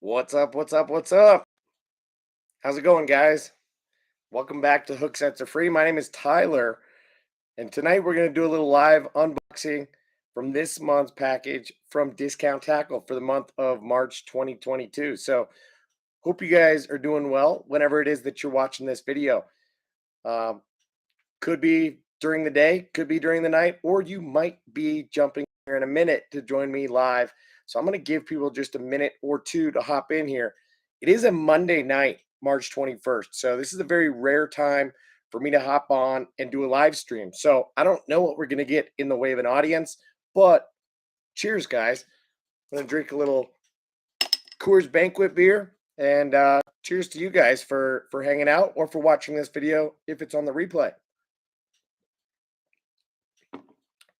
What's up? What's up? What's up? How's it going, guys? Welcome back to Hooksets Are Free. My name is Tyler, and tonight we're going to do a little live unboxing from this month's package from Discount Tackle for the month of March 2022. So, hope you guys are doing well whenever it is that you're watching this video. Um, could be during the day, could be during the night, or you might be jumping here in a minute to join me live. So I'm going to give people just a minute or two to hop in here. It is a Monday night, March 21st. So this is a very rare time for me to hop on and do a live stream. So I don't know what we're going to get in the way of an audience, but cheers, guys. I'm going to drink a little Coors Banquet beer, and cheers to you guys for hanging out or for watching this video if it's on the replay.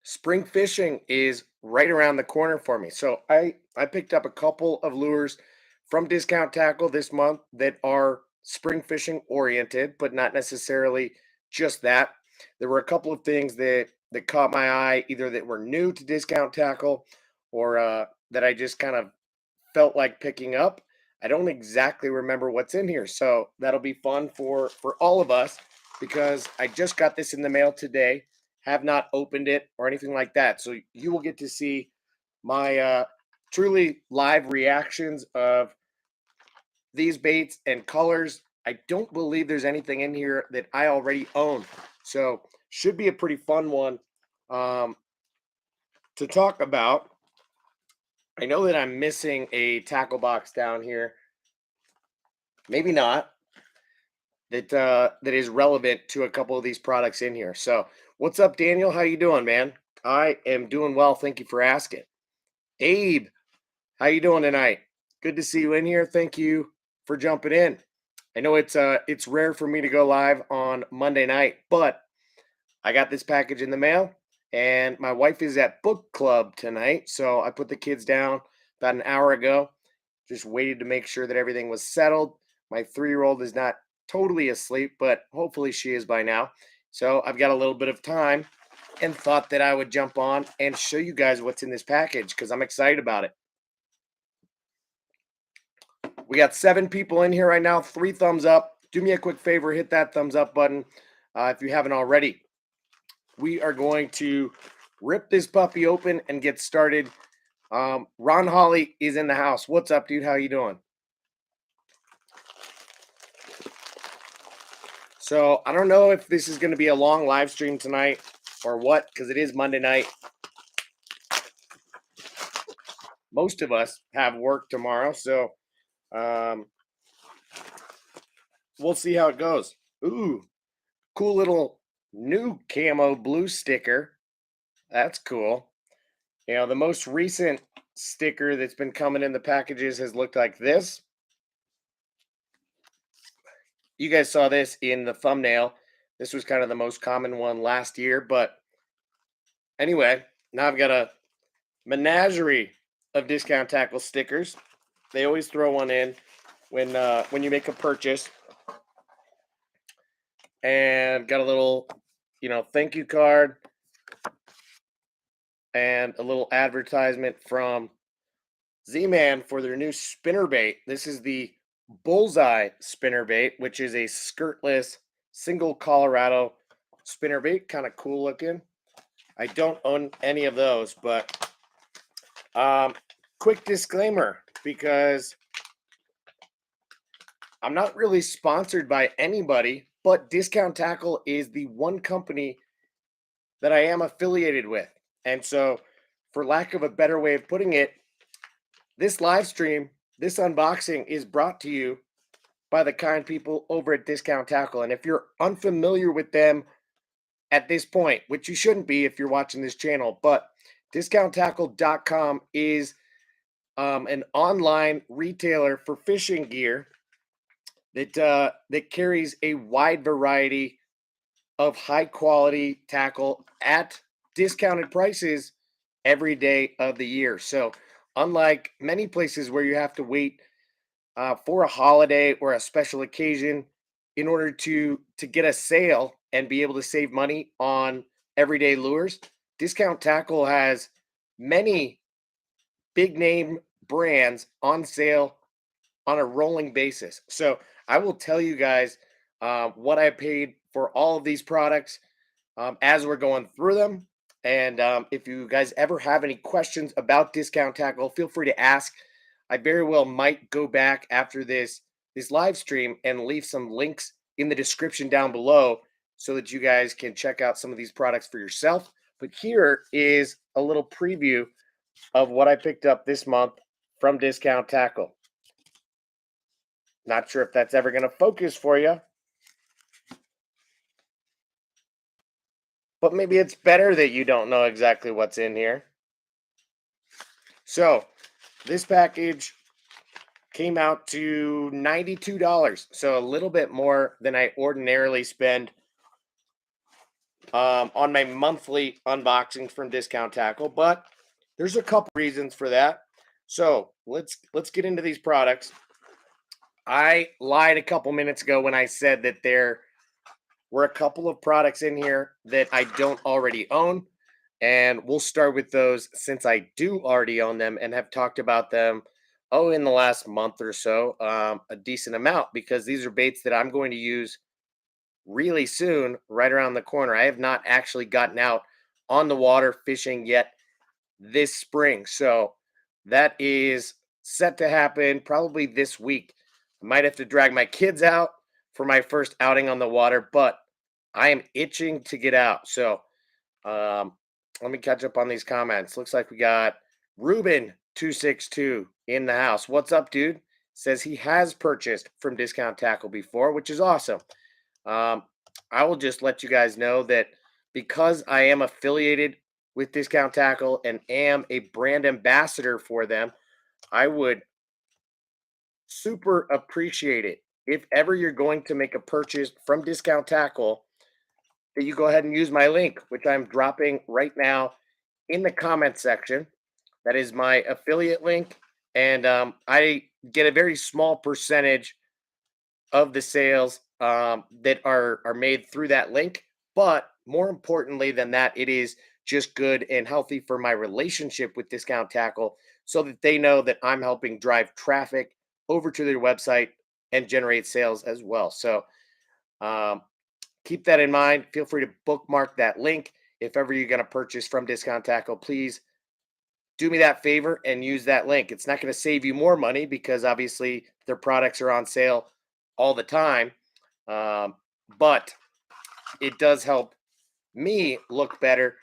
Spring fishing is right around the corner for me. So I picked up a couple of lures from Discount Tackle this month that are spring fishing oriented, but not necessarily just that. There were a couple of things that caught my eye, either that were new to Discount Tackle or that I just kind of felt like picking up. I don't exactly remember what's in here, so that'll be fun for all of us because I just got this in the mail today, have not opened it or anything like that. So you will get to see my truly live reactions of these baits and colors. I don't believe there's anything in here that I already own, so should be a pretty fun one to talk about. I know that I'm missing a tackle box down here. Maybe not. That is relevant to a couple of these products in here. So, what's up, Daniel? How you doing, man? I am doing well. Thank you for asking. Abe, how you doing tonight? Good to see you in here. Thank you for jumping in. I know it's rare for me to go live on Monday night, but I got this package in the mail, and my wife is at book club tonight, so I put the kids down about an hour ago. Just waited to make sure that everything was settled. My 3-year-old is not totally asleep, but hopefully she is by now. So I've got a little bit of time and thought that I would jump on and show you guys what's in this package because I'm excited about it. We got 7 people in here right now. 3 thumbs up. Do me a quick favor, hit that thumbs up button if you haven't already. We are going to rip this puppy open and get started. Ron Holly is in the house. What's up, dude? How you doing? So I don't know if this is going to be a long live stream tonight or what, because it is Monday night. Most of us have work tomorrow, so we'll see how it goes. Ooh, cool little new camo blue sticker. That's cool. You know, the most recent sticker that's been coming in the packages has looked like this. You guys saw this in the thumbnail. This was kind of the most common one last year, but anyway, now I've got a menagerie of Discount Tackle stickers. They always throw one in when you make a purchase. And got a little, thank you card and a little advertisement from Z-Man for their new spinnerbait. This is the Bullseye Spinnerbait, which is a skirtless single Colorado spinnerbait. Kind of cool looking. I don't own any of those, but quick disclaimer, because I'm not really sponsored by anybody, but Discount Tackle is the one company that I am affiliated with. And so, for lack of a better way of putting it, this live stream, this unboxing is brought to you by the kind people over at Discount Tackle. And if you're unfamiliar with them at this point, which you shouldn't be if you're watching this channel, but discounttackle.com is an online retailer for fishing gear that carries a wide variety of high quality tackle at discounted prices every day of the year. So unlike many places where you have to wait for a holiday or a special occasion in order to get a sale and be able to save money on everyday lures, Discount Tackle has many big name brands on sale on a rolling basis. So I will tell you guys what I paid for all of these products as we're going through them. And if you guys ever have any questions about discount tackle, feel free to ask. I very well might go back after this live stream and leave some links in the description down below so that you guys can check out some of these products for yourself. But here is a little preview of what I picked up this month from Discount Tackle. Not sure if that's ever going to focus for you, but maybe it's better that you don't know exactly what's in here. So this package came out to $92, so a little bit more than I ordinarily spend on my monthly unboxings from Discount Tackle, but there's a couple reasons for that. So let's get into these products. I lied a couple minutes ago when I said that there were a couple of products in here that I don't already own, and we'll start with those since I do already own them and have talked about them in the last month or so a decent amount, because these are baits that I'm going to use really soon, right around the corner. I have not actually gotten out on the water fishing yet this spring, so that is set to happen probably this week. I might have to drag my kids out for my first outing on the water, but I am itching to get out. So let me catch up on these comments. Looks like we got Ruben262 in the house. What's up, dude? Says he has purchased from Discount Tackle before, which is awesome. I will just let you guys know that because I am affiliated with Discount Tackle and am a brand ambassador for them, I would super appreciate it if ever you're going to make a purchase from Discount Tackle that you go ahead and use my link, which I'm dropping right now in the comment section. That is my affiliate link, and I get a very small percentage of the sales that are made through that link. But more importantly than that, it is just good and healthy for my relationship with Discount Tackle, so that they know that I'm helping drive traffic over to their website and generate sales as well. So um, keep that in mind. Feel free to bookmark that link. If ever you're going to purchase from Discount Tackle, please do me that favor and use that link. It's not going to save you more money because obviously their products are on sale all the time. But it does help me look better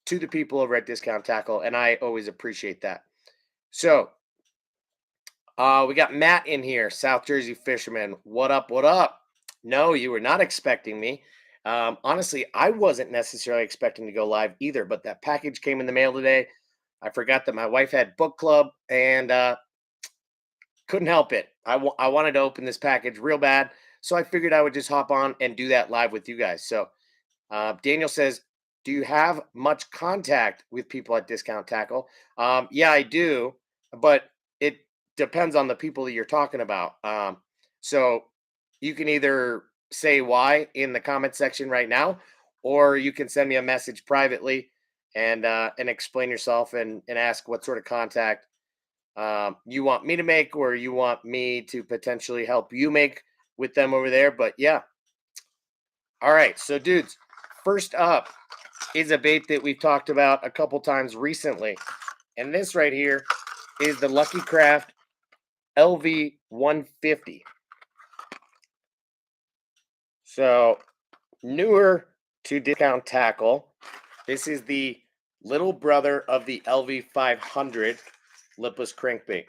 to the people over at Discount Tackle, and I always appreciate that. So we got Matt in here, South Jersey fisherman. What up? What up? No, you were not expecting me. Honestly, I wasn't necessarily expecting to go live either, but that package came in the mail today. I forgot that my wife had book club and couldn't help it. I wanted to open this package real bad, so I figured I would just hop on and do that live with you guys. So Daniel says, do you have much contact with people at Discount Tackle? Yeah, I do, but it depends on the people that you're talking about. So you can either say why in the comment section right now, or you can send me a message privately and explain yourself and ask what sort of contact you want me to make, or you want me to potentially help you make with them over there. But yeah. All right. So dudes, first up is a bait that we've talked about a couple times recently. And this right here is the Lucky Craft LV 150. So newer to Discount Tackle. This is the little brother of the LV 500 lipless crankbait.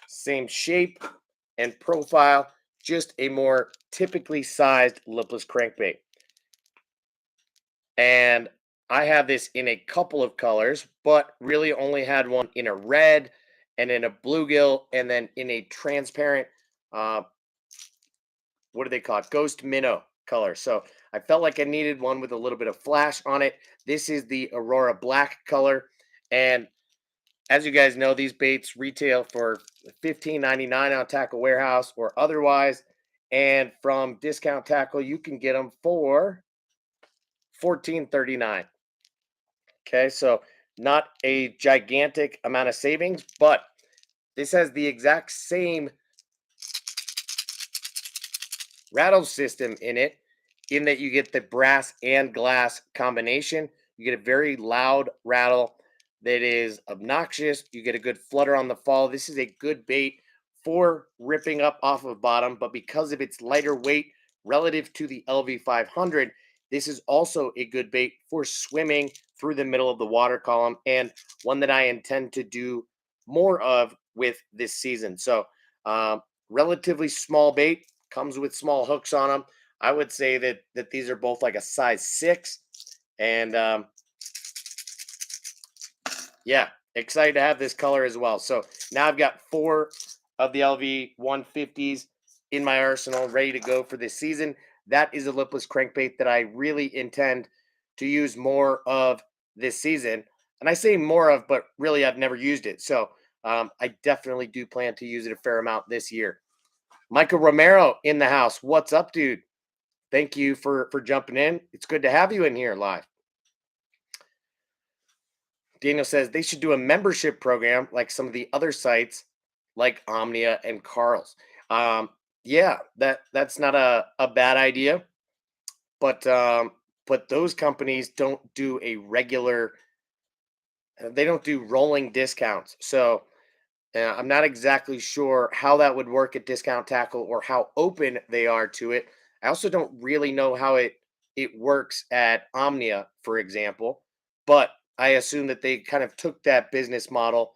Same shape and profile, just a more typically sized lipless crankbait. And I have this in a couple of colors, but really only had one in a red and in a bluegill and then in a transparent, what do they call it? Ghost Minnow color. So I felt like I needed one with a little bit of flash on it. This is the Aurora Black color. And as you guys know, these baits retail for $15.99 on Tackle Warehouse or otherwise. And from Discount Tackle, you can get them for $14.39. Okay, so not a gigantic amount of savings, but this has the exact same rattle system in it, in that you get the brass and glass combination. You get a very loud rattle that is obnoxious. You get a good flutter on the fall. This is a good bait for ripping up off of bottom, but because of its lighter weight relative to the LV500, this is also a good bait for swimming through the middle of the water column, and one that I intend to do more of with this season. So, relatively small bait, comes with small hooks on them. I would say that these are both like a size 6, and yeah, excited to have this color as well. So now I've got 4 of the LV 150s in my arsenal, ready to go for this season. That is a lipless crankbait that I really intend to use more of this season. And I say more of, but really I've never used it. So I definitely do plan to use it a fair amount this year. Michael Romero in the house. What's up, dude? Thank you for jumping in. It's good to have you in here live. Daniel says they should do a membership program like some of the other sites like Omnia and Carl's. Yeah, that's not a bad idea, but those companies don't do a regular they don't do rolling discounts. So I'm not exactly sure how that would work at Discount Tackle or how open they are to it. I also don't really know how it works at Omnia, for example, but I assume that they kind of took that business model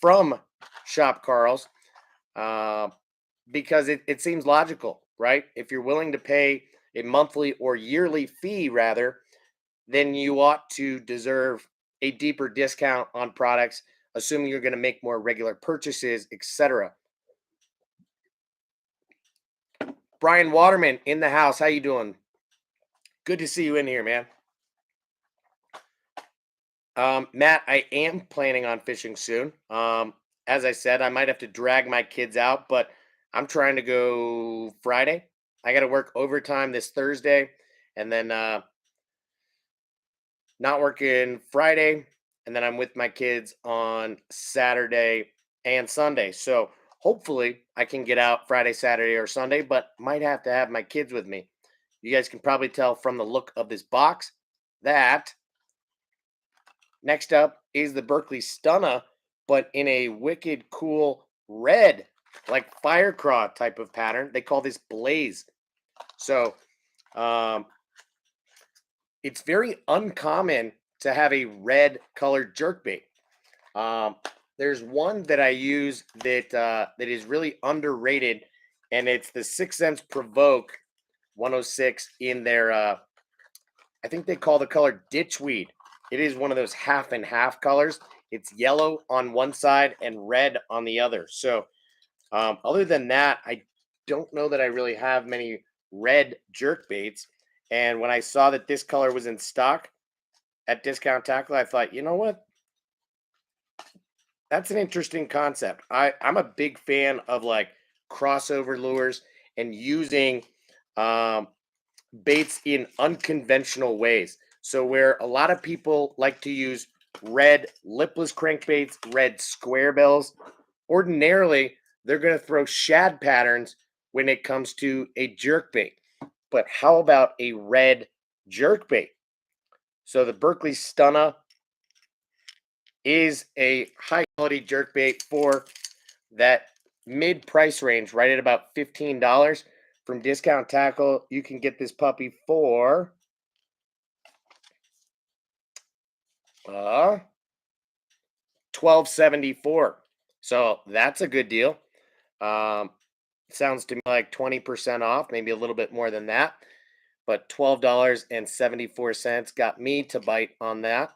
from Shop Carl's, uh, because it seems logical, right? If you're willing to pay a monthly or yearly fee, rather, then you ought to deserve a deeper discount on products, assuming you're going to make more regular purchases, etc. Brian Waterman in the house. How you doing? Good to see you in here, man. Matt, I am planning on fishing soon. As I said, I might have to drag my kids out, but I'm trying to go Friday. I got to work overtime this Thursday, and then not working Friday, and then I'm with my kids on Saturday and Sunday. So hopefully I can get out Friday, Saturday, or Sunday, but might have to have my kids with me. You guys can probably tell from the look of this box that next up is the Berkeley Stunna, but in a wicked cool red, like firecraw type of pattern. They call this blaze. So um, it's very uncommon to have a red colored jerkbait. Um, there's one that I use that is really underrated, and it's the 6 Cents Provoke 106 in their I think they call the color ditchweed. It is one of those half and half colors. It's yellow on one side and red on the other. So other than that, I don't know that I really have many red jerk baits. And when I saw that this color was in stock at Discount Tackle, I thought, you know what? That's an interesting concept. I'm a big fan of like crossover lures and using um, baits in unconventional ways. So where a lot of people like to use red lipless crankbaits, red square bills, ordinarily they're going to throw shad patterns when it comes to a jerk bait. But how about a red jerk bait? So the Berkeley Stunna is a high quality jerk bait for that mid price range, right at about $15 from Discount Tackle. You can get this puppy for $12.74. So that's a good deal. Um, sounds to me like 20% off, maybe a little bit more than that. But $12.74 got me to bite on that.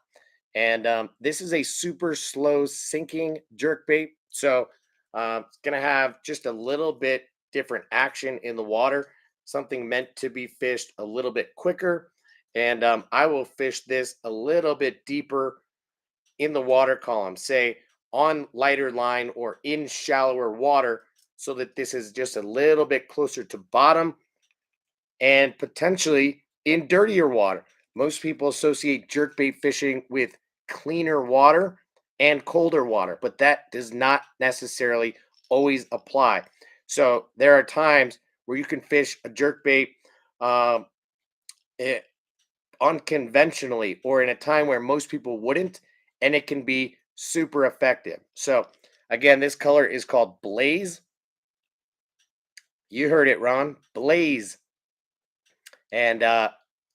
And this is a super slow sinking jerk bait. So it's going to have just a little bit different action in the water, something meant to be fished a little bit quicker. And I will fish this a little bit deeper in the water column, say on lighter line or in shallower water, so that this is just a little bit closer to bottom and potentially in dirtier water. Most people associate jerkbait fishing with cleaner water and colder water, but that does not necessarily always apply. So there are times where you can fish a jerkbait it, unconventionally or in a time where most people wouldn't, and it can be super effective. So again, this color is called Blaze. You heard it, Ron. Blaze. And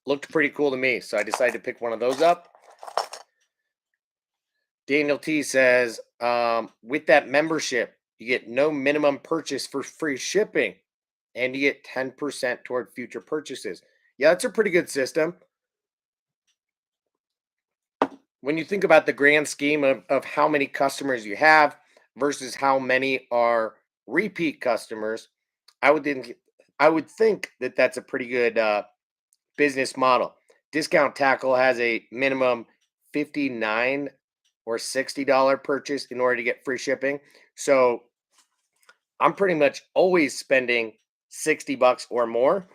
looked pretty cool to me, so I decided to pick one of those up. Daniel T says, with that membership, you get no minimum purchase for free shipping, and you get 10% toward future purchases. Yeah, that's a pretty good system. When you think about the grand scheme of how many customers you have versus how many are repeat customers, I would think that that's a pretty good business model. Discount Tackle has a minimum $59 or $60 purchase in order to get free shipping. So I'm pretty much always spending $60 or more.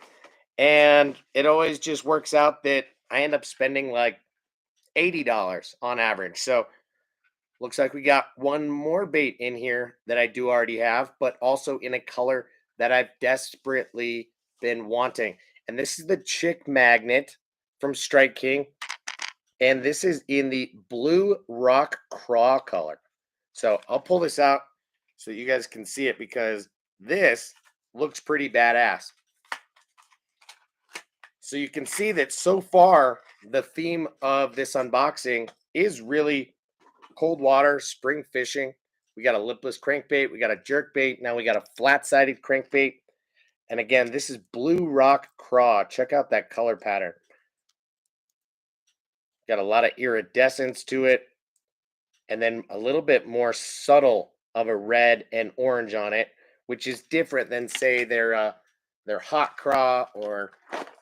And it always just works out that I end up spending like $80 on average. So looks like we got one more bait in here that I do already have, but also in a color that I've desperately been wanting. And this is the Chick Magnet from Strike King. And this is in the Blue Rock Craw color. So I'll pull this out so you guys can see it because this looks pretty badass. So you can see that so far, the theme of this unboxing is really cold water, spring fishing. We got a lipless crankbait. We got a jerkbait. Now we got a flat-sided crankbait. And again, this is Blue Rock Craw. Check out that color pattern. Got a lot of iridescence to it. And then a little bit more subtle of a red and orange on it, which is different than, say, their hot craw, or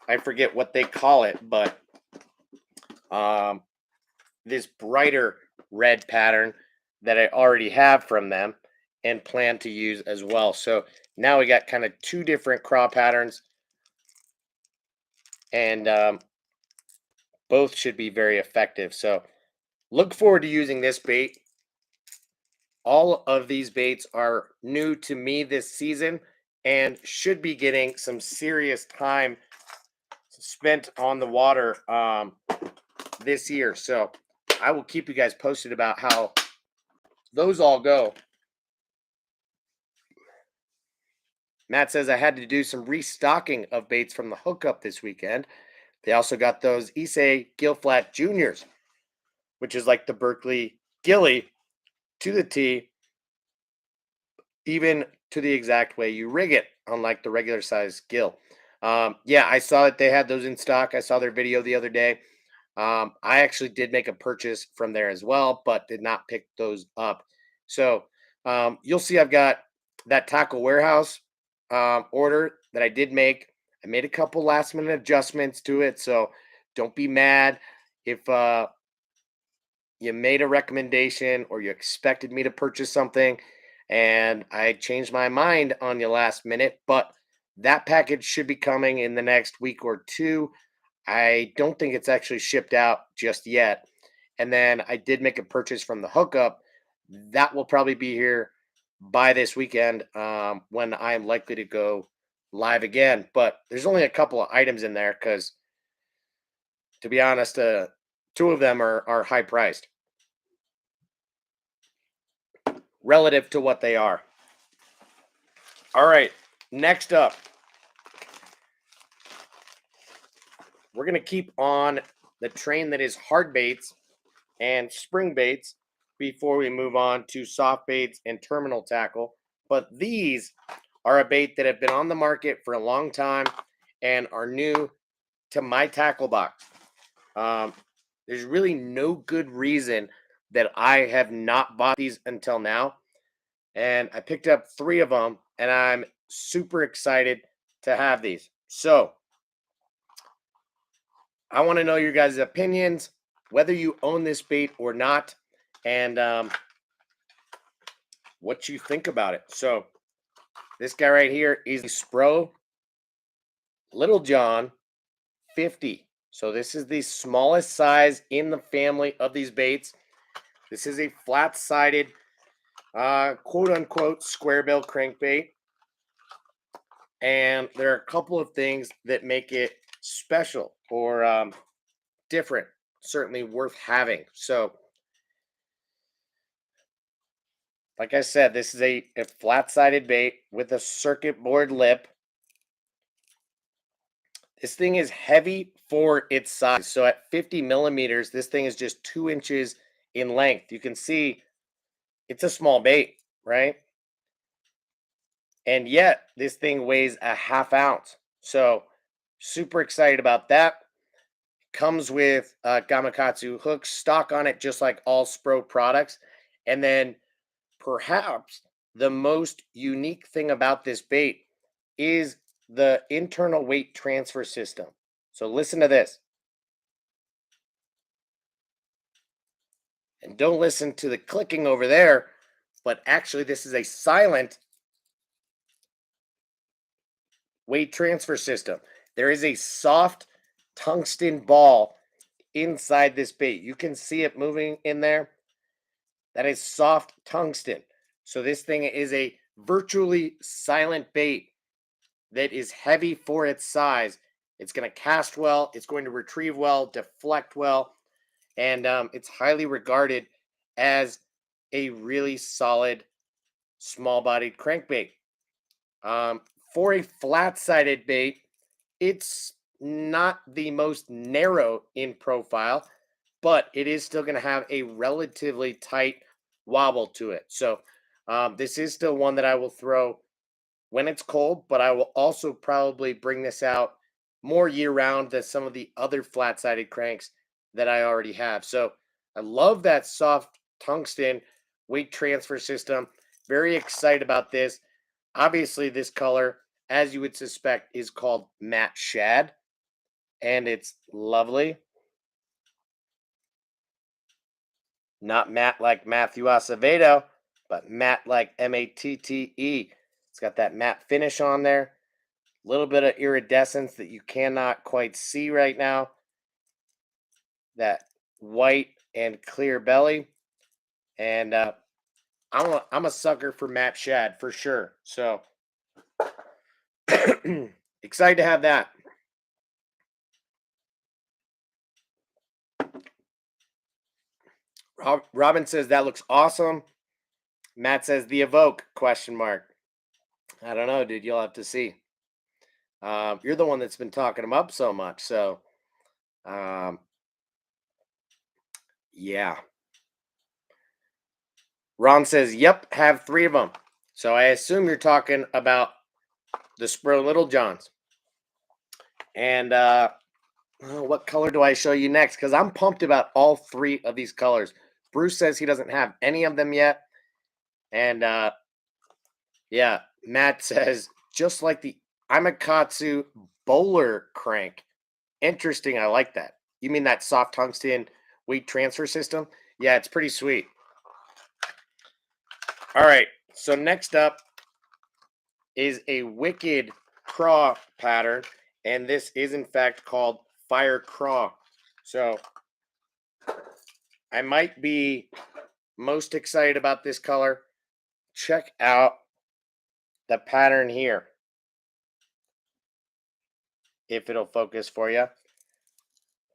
I forget what they call it, but this brighter red pattern that I already have from them and plan to use as well. So now we got kind of two different craw patterns, and both should be very effective. So look forward to using this bait. All of these baits are new to me this season and should be getting some serious time spent on the water this year. So I will keep you guys posted about how those all go. Matt says I had to do some restocking of baits from the hookup this weekend. They also got those Issei Gill Flat Juniors, which is like the Berkeley Gilly to the T, even to the exact way you rig it, unlike the regular size gill. Yeah, I saw that they had those in stock. I saw their video the other day. I actually did make a purchase from there as well, but did not pick those up. So you'll see I've got that Tackle Warehouse order that I did make. I made a couple last minute adjustments to it, so don't be mad if you made a recommendation or you expected me to purchase something and I changed my mind on you last minute. But that package should be coming in the next week or two. I don't think it's actually shipped out just yet. And then I did make a purchase from the hookup. That will probably be here by this weekend when I am likely to go live again. But there's only a couple of items in there because, to be honest, two of them are high priced relative to what they are. All right, next up, we're going to keep on the train that is hard baits and spring baits before we move on to soft baits and terminal tackle. But these are a bait that have been on the market for a long time and are new to my tackle box. There's really no good reason that I have not bought these until now. And I picked up 3 of them, and I'm super excited to have these. So I want to know your guys' opinions, whether you own this bait or not, and what you think about it. So this guy right here is the Spro Little John 50. So this is the smallest size in the family of these baits. This is a flat-sided, quote-unquote, square bill crankbait. And there are a couple of things that make it special or different, certainly worth having. So, like I said, this is a flat-sided bait with a circuit board lip. This thing is heavy for its size. So at 50 millimeters, this thing is just 2 inches in length. You can see it's a small bait, right? And yet this thing weighs a half ounce. So super excited about that. Comes with Gamakatsu hooks, stock on it, just like all Spro products. And then perhaps the most unique thing about this bait is the internal weight transfer system. So listen to this. And don't listen to the clicking over there, but actually this is a silent weight transfer system. There is a soft tungsten ball inside this bait. You can see it moving in there. That is soft tungsten. So this thing is a virtually silent bait that is heavy for its size. It's going to cast well, it's going to retrieve well, deflect well, and it's highly regarded as a really solid small-bodied crankbait. For a flat-sided bait, it's not the most narrow in profile, but it is still going to have a relatively tight wobble to it. So this is still one that I will throw when it's cold, but I will also probably bring this out more year round than some of the other flat-sided cranks that I already have. So I love that soft tungsten weight transfer system. Very excited about this. Obviously, this color, as you would suspect, is called matte shad, and it's lovely. Not matte like Matthew Acevedo, but matte like Matte. It's got that matte finish on there. A little bit of iridescence that you cannot quite see right now. That white and clear belly. And I'm a sucker for matte shad for sure. So excited to have that. Robin says that looks awesome. Matt says the evoke question mark. I don't know, dude. You'll have to see. You're the one that's been talking them up so much. So, yeah. Ron says, yep, have 3 of them. So I assume you're talking about the Spro Little Johns. And what color do I show you next? Because I'm pumped about all 3 of these colors. Bruce says he doesn't have any of them yet. And yeah, Matt says, just like the Amakatsu bowler crank. Interesting. I like that. You mean that soft tungsten weight transfer system? Yeah, it's pretty sweet. All right. So next up is a wicked craw pattern. And this is in fact called Fire Craw. So I might be most excited about this color. Check out the pattern here. If it'll focus for you.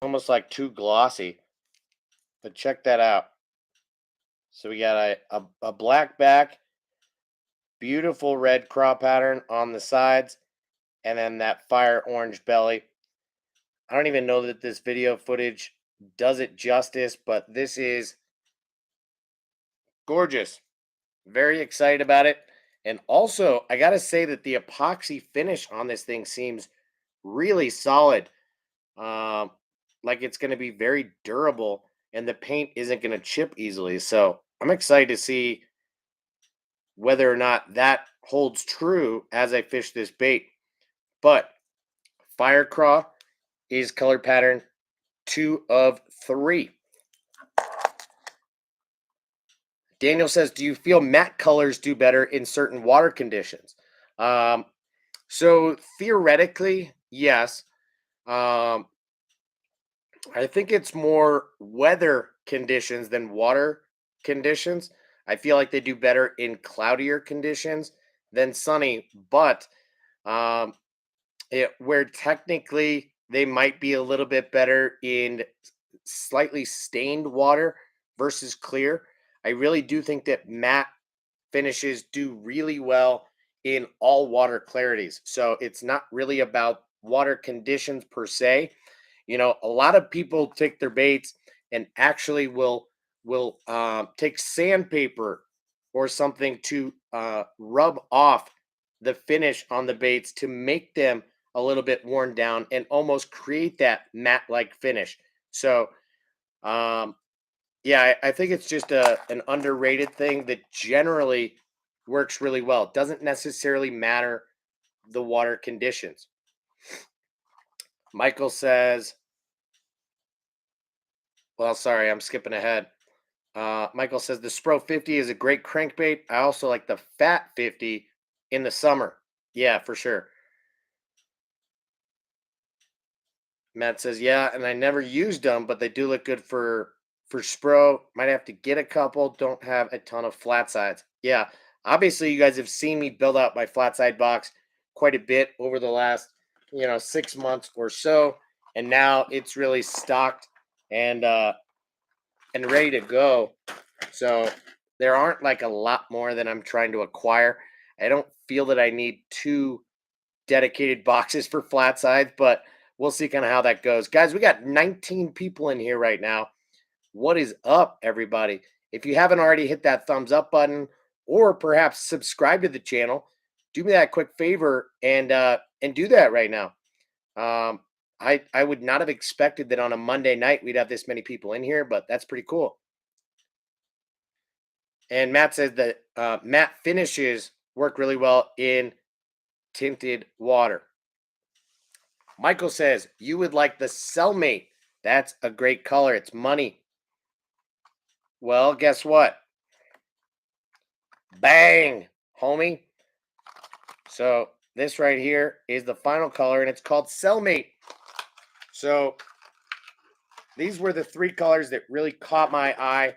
Almost like too glossy. But check that out. So we got a black back, beautiful red craw pattern on the sides, and then that fire orange belly. I don't even know that this video footage does it justice, but this is gorgeous. Very excited about it. And also, I got to say that the epoxy finish on this thing seems really solid. Like it's going to be very durable and the paint isn't going to chip easily. So I'm excited to see whether or not that holds true as I fish this bait. But Fire Craw is color pattern 2 of 3. Daniel says, do you feel matte colors do better in certain water conditions? So theoretically, yes. I think it's more weather conditions than water conditions. I feel like they do better in cloudier conditions than sunny, but Where technically they might be a little bit better in slightly stained water versus clear. I really do think that matte finishes do really well in all water clarities. So it's not really about water conditions per se. A lot of people take their baits and actually will take sandpaper or something to rub off the finish on the baits to make them a little bit worn down and almost create that matte like finish. So um, yeah, I think it's just an underrated thing that generally works really well. It doesn't necessarily matter the water conditions. Michael says, well, sorry, I'm skipping ahead. Michael says the Spro 50 is a great crankbait. I also like the Fat 50 in the summer. Yeah, for sure. Matt says, yeah, and I never used them, but they do look good for Spro. Might have to get a couple. Don't have a ton of flat sides. Yeah, obviously you guys have seen me build out my flat side box quite a bit over the last 6 months or so, and now it's really stocked and ready to go. So there aren't like a lot more that I'm trying to acquire. I don't feel that I need two dedicated boxes for flat sides, but we'll see kind of how that goes. Guys, we got 19 people in here right now. What is up, everybody? If you haven't already hit that thumbs up button or perhaps subscribe to the channel, do me that quick favor and do that right now. I would not have expected that on a Monday night we'd have this many people in here, but that's pretty cool. And Matt says that matte finishes work really well in tinted water. Michael says you would like the Cellmate. That's a great color. It's money. Well, guess what? Bang, homie. So this right here is the final color, and it's called Cellmate. So these were the three colors that really caught my eye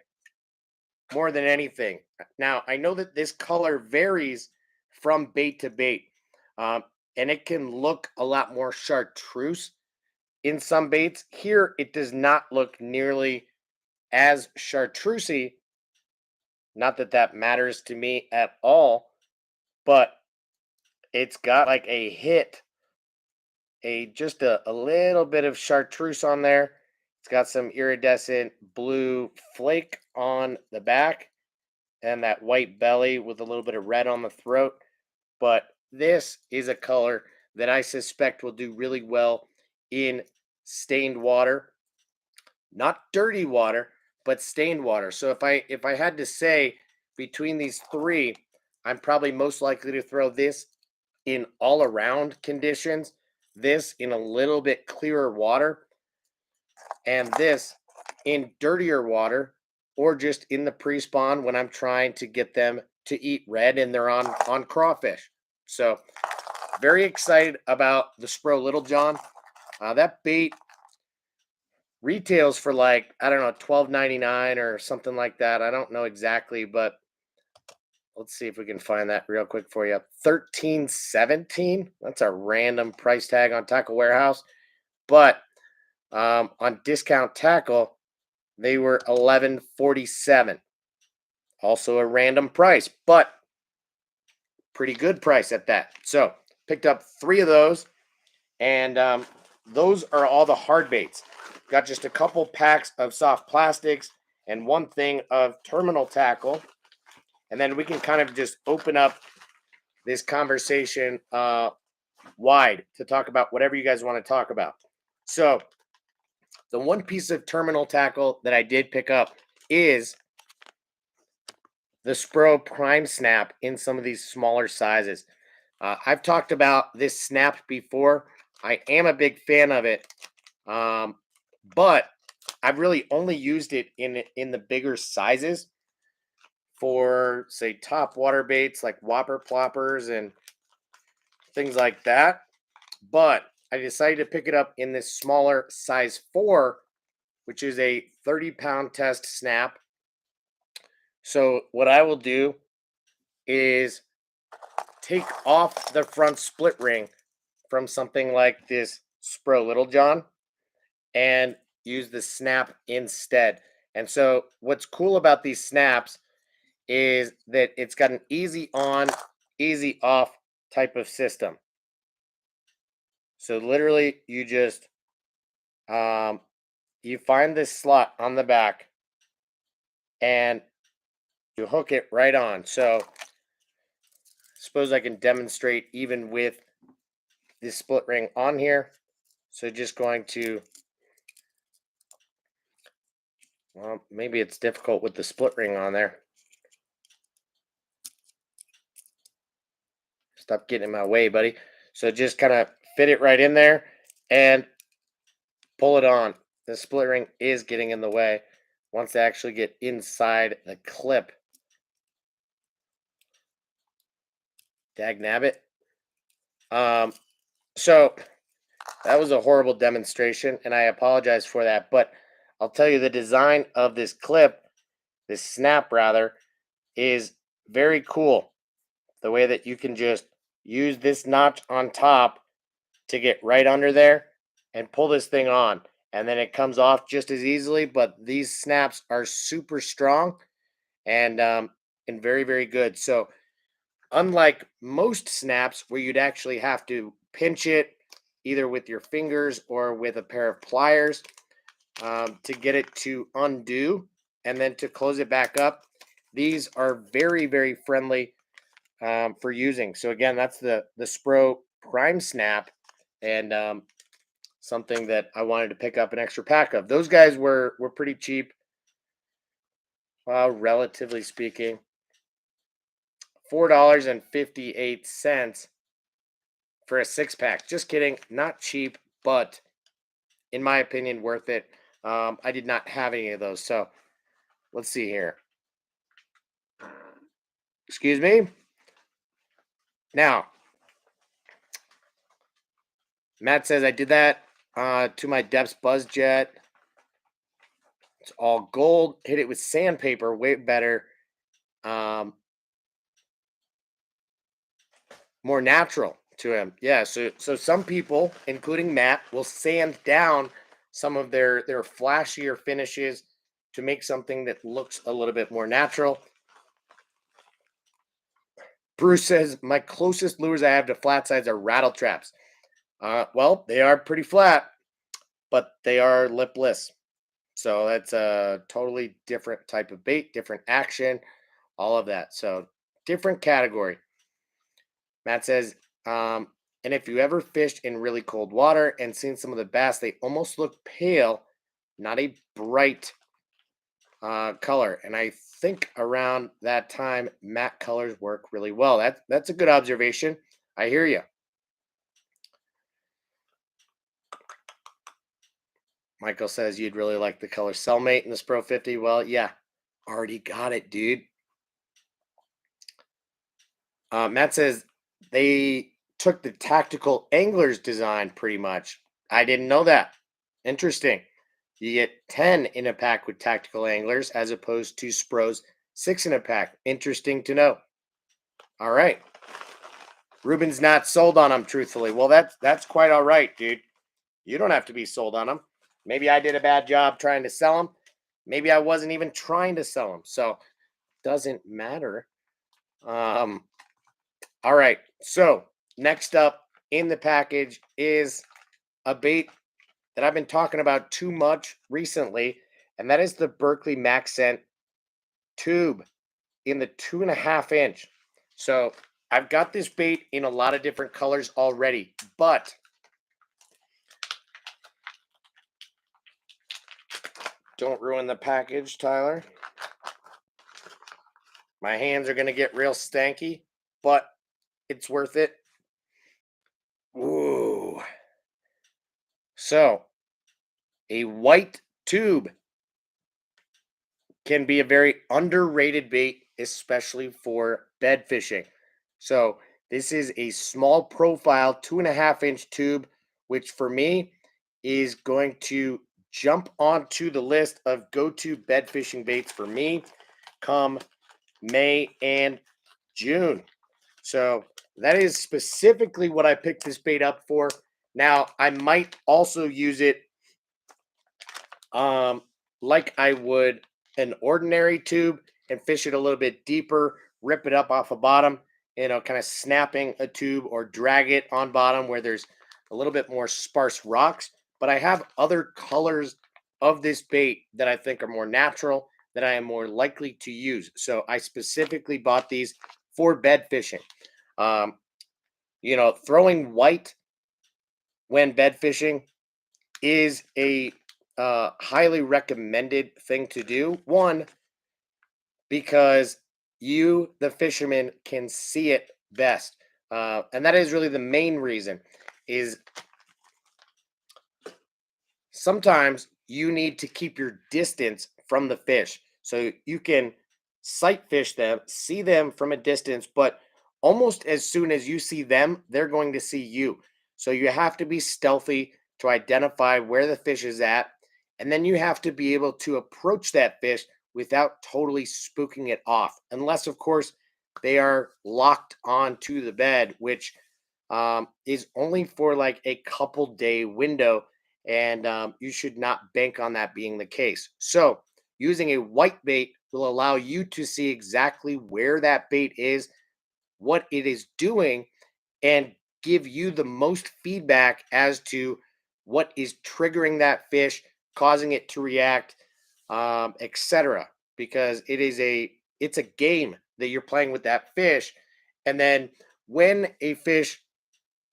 more than anything. Now, I know that this color varies from bait to bait, um, and it can look a lot more chartreuse in some baits. Here, it does not look nearly as chartreusey. Not that that matters to me at all, but it's got like a hit, just a little bit of chartreuse on there. It's got some iridescent blue flake on the back and that white belly with a little bit of red on the throat. But this is a color that I suspect will do really well in stained water, not dirty water, but stained water. So if I had to say between these three, I'm probably most likely to throw this in all around conditions, this in a little bit clearer water, and this in dirtier water, or just in the pre-spawn when I'm trying to get them to eat red and they're on crawfish. So very excited about the Spro Little John. That bait retails for like, I don't know, $12.99 or something like that. I don't know exactly, but let's see if we can find that real quick for you. $13.17. That's a random price tag on Tackle Warehouse. But on Discount Tackle, they were $11.47. Also a random price, but pretty good price at that. So picked up three of those, and those are all the hard baits. Got just a couple packs of soft plastics and one thing of terminal tackle. And then we can kind of just open up this conversation wide to talk about whatever you guys want to talk about. So the one piece of terminal tackle that I did pick up is the Spro Prime Snap in some of these smaller sizes. I've talked about this snap before. I am a big fan of it, but I've really only used it in the bigger sizes for, say, top water baits like whopper ploppers and things like that. But I decided to pick it up in this smaller size 4, which is a 30-pound test snap. So what I will do is take off the front split ring from something like this Spro Little John and use the snap instead. And so what's cool about these snaps is that it's got an easy on, easy off type of system. So literally you just you find this slot on the back and you hook it right on. So suppose I can demonstrate even with this split ring on here. So just going to, well, maybe it's difficult with the split ring on there. Stop getting in my way, buddy. So just kind of fit it right in there and pull it on. The split ring is getting in the way once they actually get inside the clip. Dag nabbit. So that was a horrible demonstration, and I apologize for that. But I'll tell you, the design of this clip, this snap rather, is very cool. The way that you can just use this notch on top to get right under there and pull this thing on. And then it comes off just as easily, but these snaps are super strong and very, very good. So unlike most snaps where you'd actually have to pinch it either with your fingers or with a pair of pliers to get it to undo and then to close it back up, these are very, very friendly for using. So again, that's the Spro Prime Snap, and something that I wanted to pick up an extra pack of. Those guys were pretty cheap, relatively speaking. $4.58 for a 6-pack. Just kidding, not cheap, but in my opinion, worth it. I did not have any of those, so let's see here. Excuse me. Now, Matt says I did that to my Depths Buzz Jet. It's all gold. Hit it with sandpaper, way better. More natural to him. Yeah, so some people, including Matt, will sand down some of their flashier finishes to make something that looks a little bit more natural. Bruce says, my closest lures I have to flat sides are rattle traps. Well, they are pretty flat, but they are lipless. So that's a totally different type of bait, different action, all of that. So different category. Matt says, and if you ever fished in really cold water and seen some of the bass, they almost look pale, not a bright color. And I think around that time, matte colors work really well. That's a good observation. I hear you. Michael says you'd really like the color Cellmate in this Pro 50. Well, yeah, already got it, dude. Matt says they took the Tactical Angler's design pretty much. I didn't know that. Interesting. You get 10 in a pack with Tactical Anglers as opposed to Spro's 6 in a pack. Interesting to know. All right. Ruben's not sold on them, truthfully. Well, that's quite all right, dude. You don't have to be sold on them. Maybe I did a bad job trying to sell them. Maybe I wasn't even trying to sell them. So doesn't matter. All right. So next up in the package is a bait that I've been talking about too much recently, and that is the Berkeley Max Scent tube in the 2.5 inch. So I've got this bait in a lot of different colors already, but don't ruin the package, Tyler. My hands are going to get real stanky, but it's worth it. Ooh. So, a white tube can be a very underrated bait, especially for bed fishing. So, this is a small profile 2.5 inch tube, which for me is going to jump onto the list of go-to bed fishing baits for me come May and June. So that is specifically what I picked this bait up for. Now, I might also use it like I would an ordinary tube and fish it a little bit deeper, rip it up off the bottom, kind of snapping a tube or drag it on bottom where there's a little bit more sparse rocks. But I have other colors of this bait that I think are more natural, that I am more likely to use. So I specifically bought these for bed fishing. Um, Throwing white when bed fishing is a highly recommended thing to do. One, because you, the fisherman, can see it best. And that is really the main reason is sometimes you need to keep your distance from the fish so you can sight fish them, see them from a distance, but almost as soon as you see them, they're going to see you. So you have to be stealthy to identify where the fish is at, and then you have to be able to approach that fish without totally spooking it off, unless, of course, they are locked onto the bed, which is only for like a couple day window, and you should not bank on that being the case. So, using a white bait will allow you to see exactly where that bait is, what it is doing, and give you the most feedback as to what is triggering that fish, causing it to react, etc. Because it's a game that you're playing with that fish, and then when a fish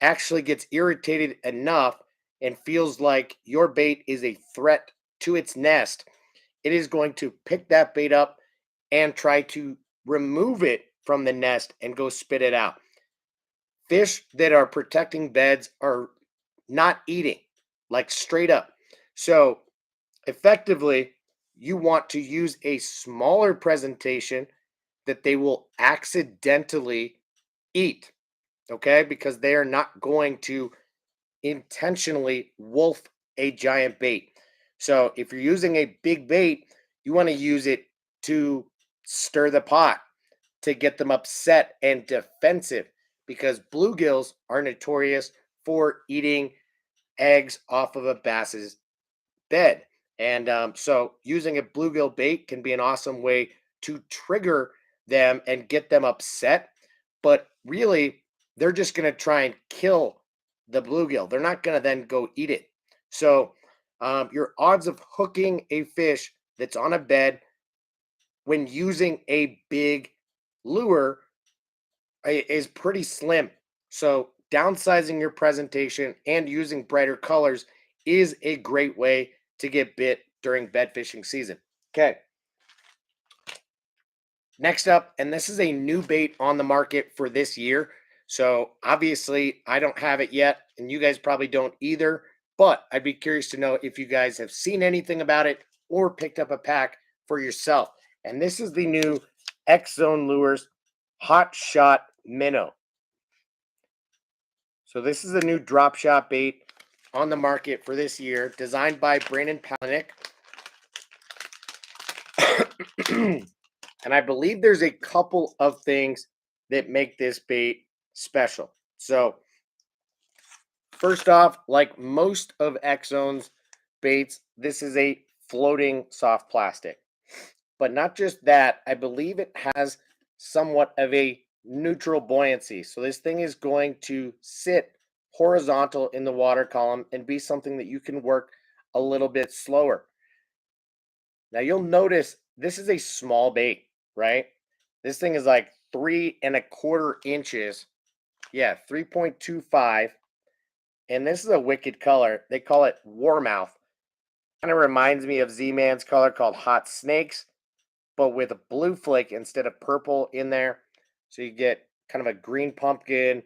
actually gets irritated enough and feels like your bait is a threat to its nest, it is going to pick that bait up and try to remove it from the nest and go spit it out. Fish that are protecting beds are not eating, like straight up. So, effectively, you want to use a smaller presentation that they will accidentally eat, okay? Because they are not going to intentionally wolf a giant bait. So if you're using a big bait, you want to use it to stir the pot, to get them upset and defensive, because bluegills are notorious for eating eggs off of a bass's bed. And so using a bluegill bait can be an awesome way to trigger them and get them upset. But really, they're just going to try and kill the bluegill. They're not going to then go eat it. So your odds of hooking a fish that's on a bed when using a big lure is pretty slim. So downsizing your presentation and using brighter colors is a great way to get bit during bed fishing season. Okay. Next up, and this is a new bait on the market for this year. So obviously, I don't have it yet, and you guys probably don't either. But I'd be curious to know if you guys have seen anything about it or picked up a pack for yourself. And this is the new X Zone Lures Hot Shot Minnow. So this is a new drop shot bait on the market for this year, designed by Brandon Palaniuk. And I believe there's a couple of things that make this bait special. So first off, like most of X Zone's baits, this is a floating soft plastic. But not just that, I believe it has somewhat of a neutral buoyancy. So this thing is going to sit horizontal in the water column and be something that you can work a little bit slower. Now you'll notice this is a small bait, right? This thing is like 3¼ inches. Yeah, 3.25. And this is a wicked color. They call it Warmouth. Kind of reminds me of Z-Man's color called Hot Snakes, but with a blue flake instead of purple in there. So you get kind of a green pumpkin,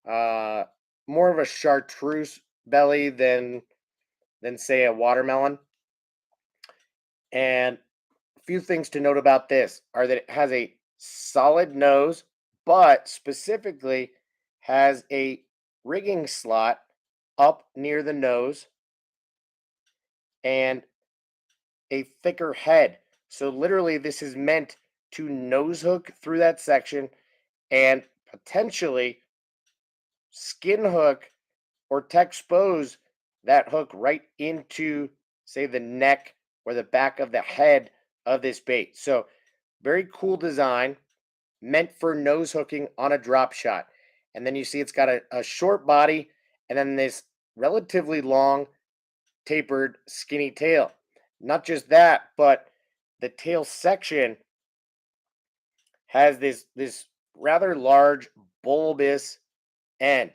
more of a chartreuse belly than say a watermelon. And a few things to note about this are that it has a solid nose, but specifically has a rigging slot up near the nose and a thicker head. So literally this is meant to nose hook through that section and potentially skin hook or expose that hook right into, say, the neck or the back of the head of this bait. So, very cool design, meant for nose hooking on a drop shot. And then you see it's got a short body and then this relatively long, tapered, skinny tail. Not just that, but the tail section has this rather large bulbous end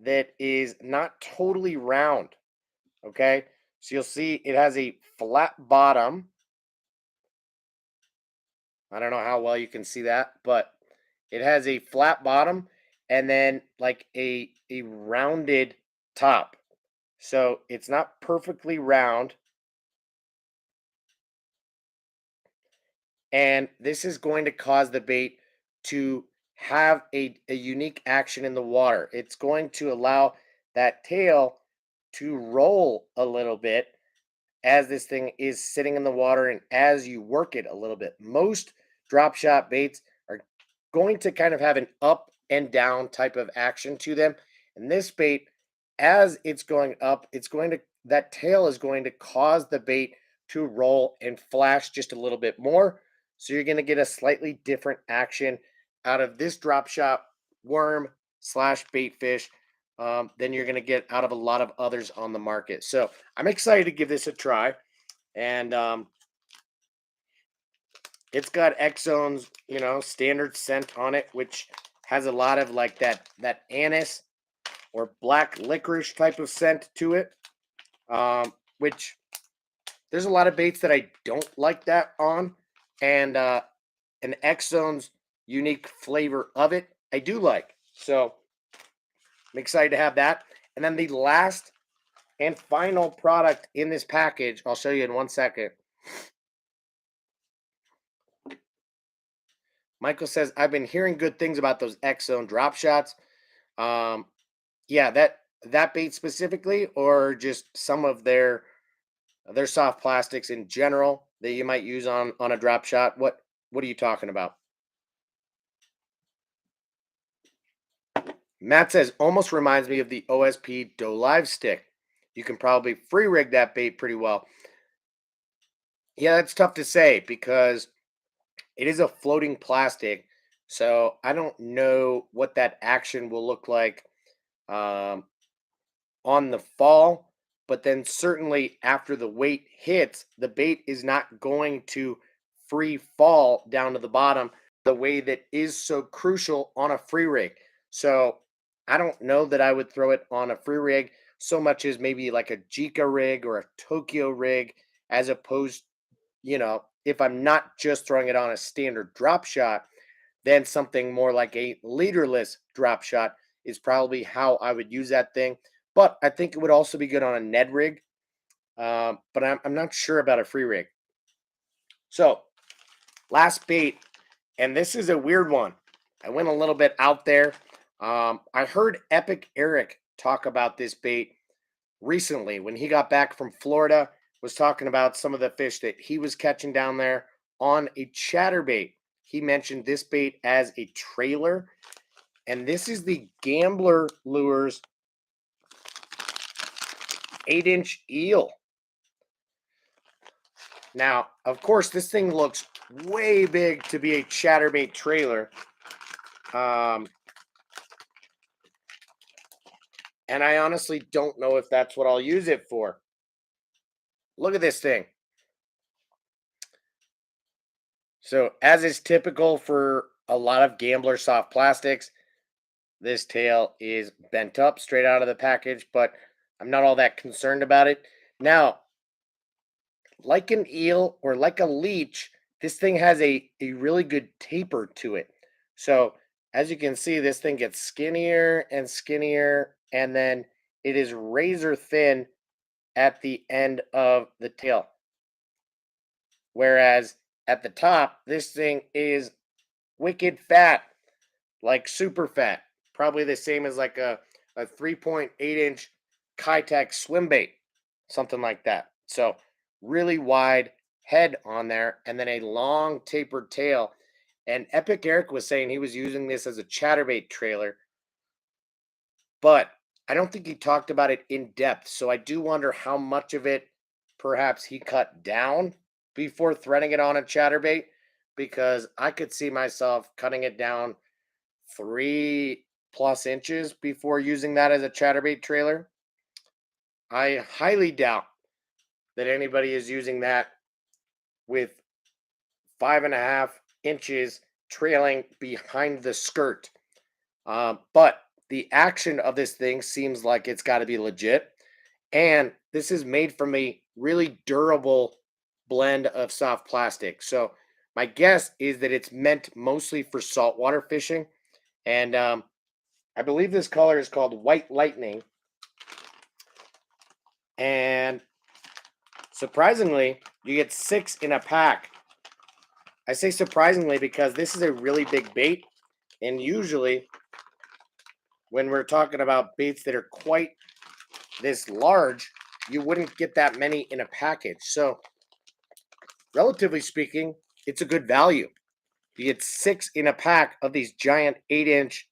that is not totally round. Okay, so you'll see it has a flat bottom. I don't know how well you can see that, but it has a flat bottom and then like a rounded top. So it's not perfectly round. And this is going to cause the bait to have a unique action in the water. It's going to allow that tail to roll a little bit as this thing is sitting in the water and as you work it a little bit. Most drop shot baits are going to kind of have an up and down type of action to them. And this bait, as it's going up, that tail is going to cause the bait to roll and flash just a little bit more. So you're going to get a slightly different action out of this drop shot worm slash bait fish than you're going to get out of a lot of others on the market. So I'm excited to give this a try. And it's got X-Zone's, standard scent on it, which has a lot of like that anise or black licorice type of scent to it. Which there's a lot of baits that I don't like that on. And an X-Zone's unique flavor of it, I do like. So I'm excited to have that. And then the last and final product in this package, I'll show you in 1 second. Michael says, I've been hearing good things about those X-Zone drop shots. Yeah, that bait specifically, or just some of their soft plastics in general that you might use on a drop shot. What are you talking about? Matt says, almost reminds me of the OSP Doe Live Stick. You can probably free rig that bait pretty well. Yeah, that's tough to say because it is a floating plastic. So I don't know what that action will look like um, on the fall. But then certainly after the weight hits, the bait is not going to free fall down to the bottom the way that is so crucial on a free rig. So I don't know that I would throw it on a free rig so much as maybe like a Jika rig or a Tokyo rig, as opposed, if I'm not just throwing it on a standard drop shot, then something more like a leaderless drop shot is probably how I would use that thing. But I think it would also be good on a Ned rig. But I'm not sure about a free rig. So, last bait, and this is a weird one. I went a little bit out there. I heard Epic Eric talk about this bait recently when he got back from Florida, was talking about some of the fish that he was catching down there on a chatterbait. He mentioned this bait as a trailer, and this is the Gambler Lures 8-inch eel. Now, of course, this thing looks way big to be a chatterbait trailer. And I honestly don't know if that's what I'll use it for. Look at this thing. So, as is typical for a lot of Gambler soft plastics, this tail is bent up straight out of the package, but I'm not all that concerned about it. Now, like an eel or like a leech, this thing has a really good taper to it. So, as you can see, this thing gets skinnier and skinnier, and then it is razor thin at the end of the tail. Whereas at the top, this thing is wicked fat, like super fat. Probably the same as like a 3.8-inch Kitech swim bait, something like that. So really wide head on there, and then a long tapered tail. And Epic Eric was saying he was using this as a chatterbait trailer. but I don't think he talked about it in depth. So I do wonder how much of it perhaps he cut down before threading it on a chatterbait, because I could see myself cutting it down 3+ inches before using that as a chatterbait trailer. I highly doubt that anybody is using that with 5.5 inches trailing behind the skirt. But the action of this thing seems like it's got to be legit. And this is made from a really durable blend of soft plastic. So my guess is that it's meant mostly for saltwater fishing. And I believe this color is called White Lightning. And surprisingly, you get 6 in a pack. I say surprisingly because this is a really big bait. And usually, when we're talking about baits that are quite this large, you wouldn't get that many in a package. So, relatively speaking, it's a good value. You get 6 in a pack of these giant 8-inch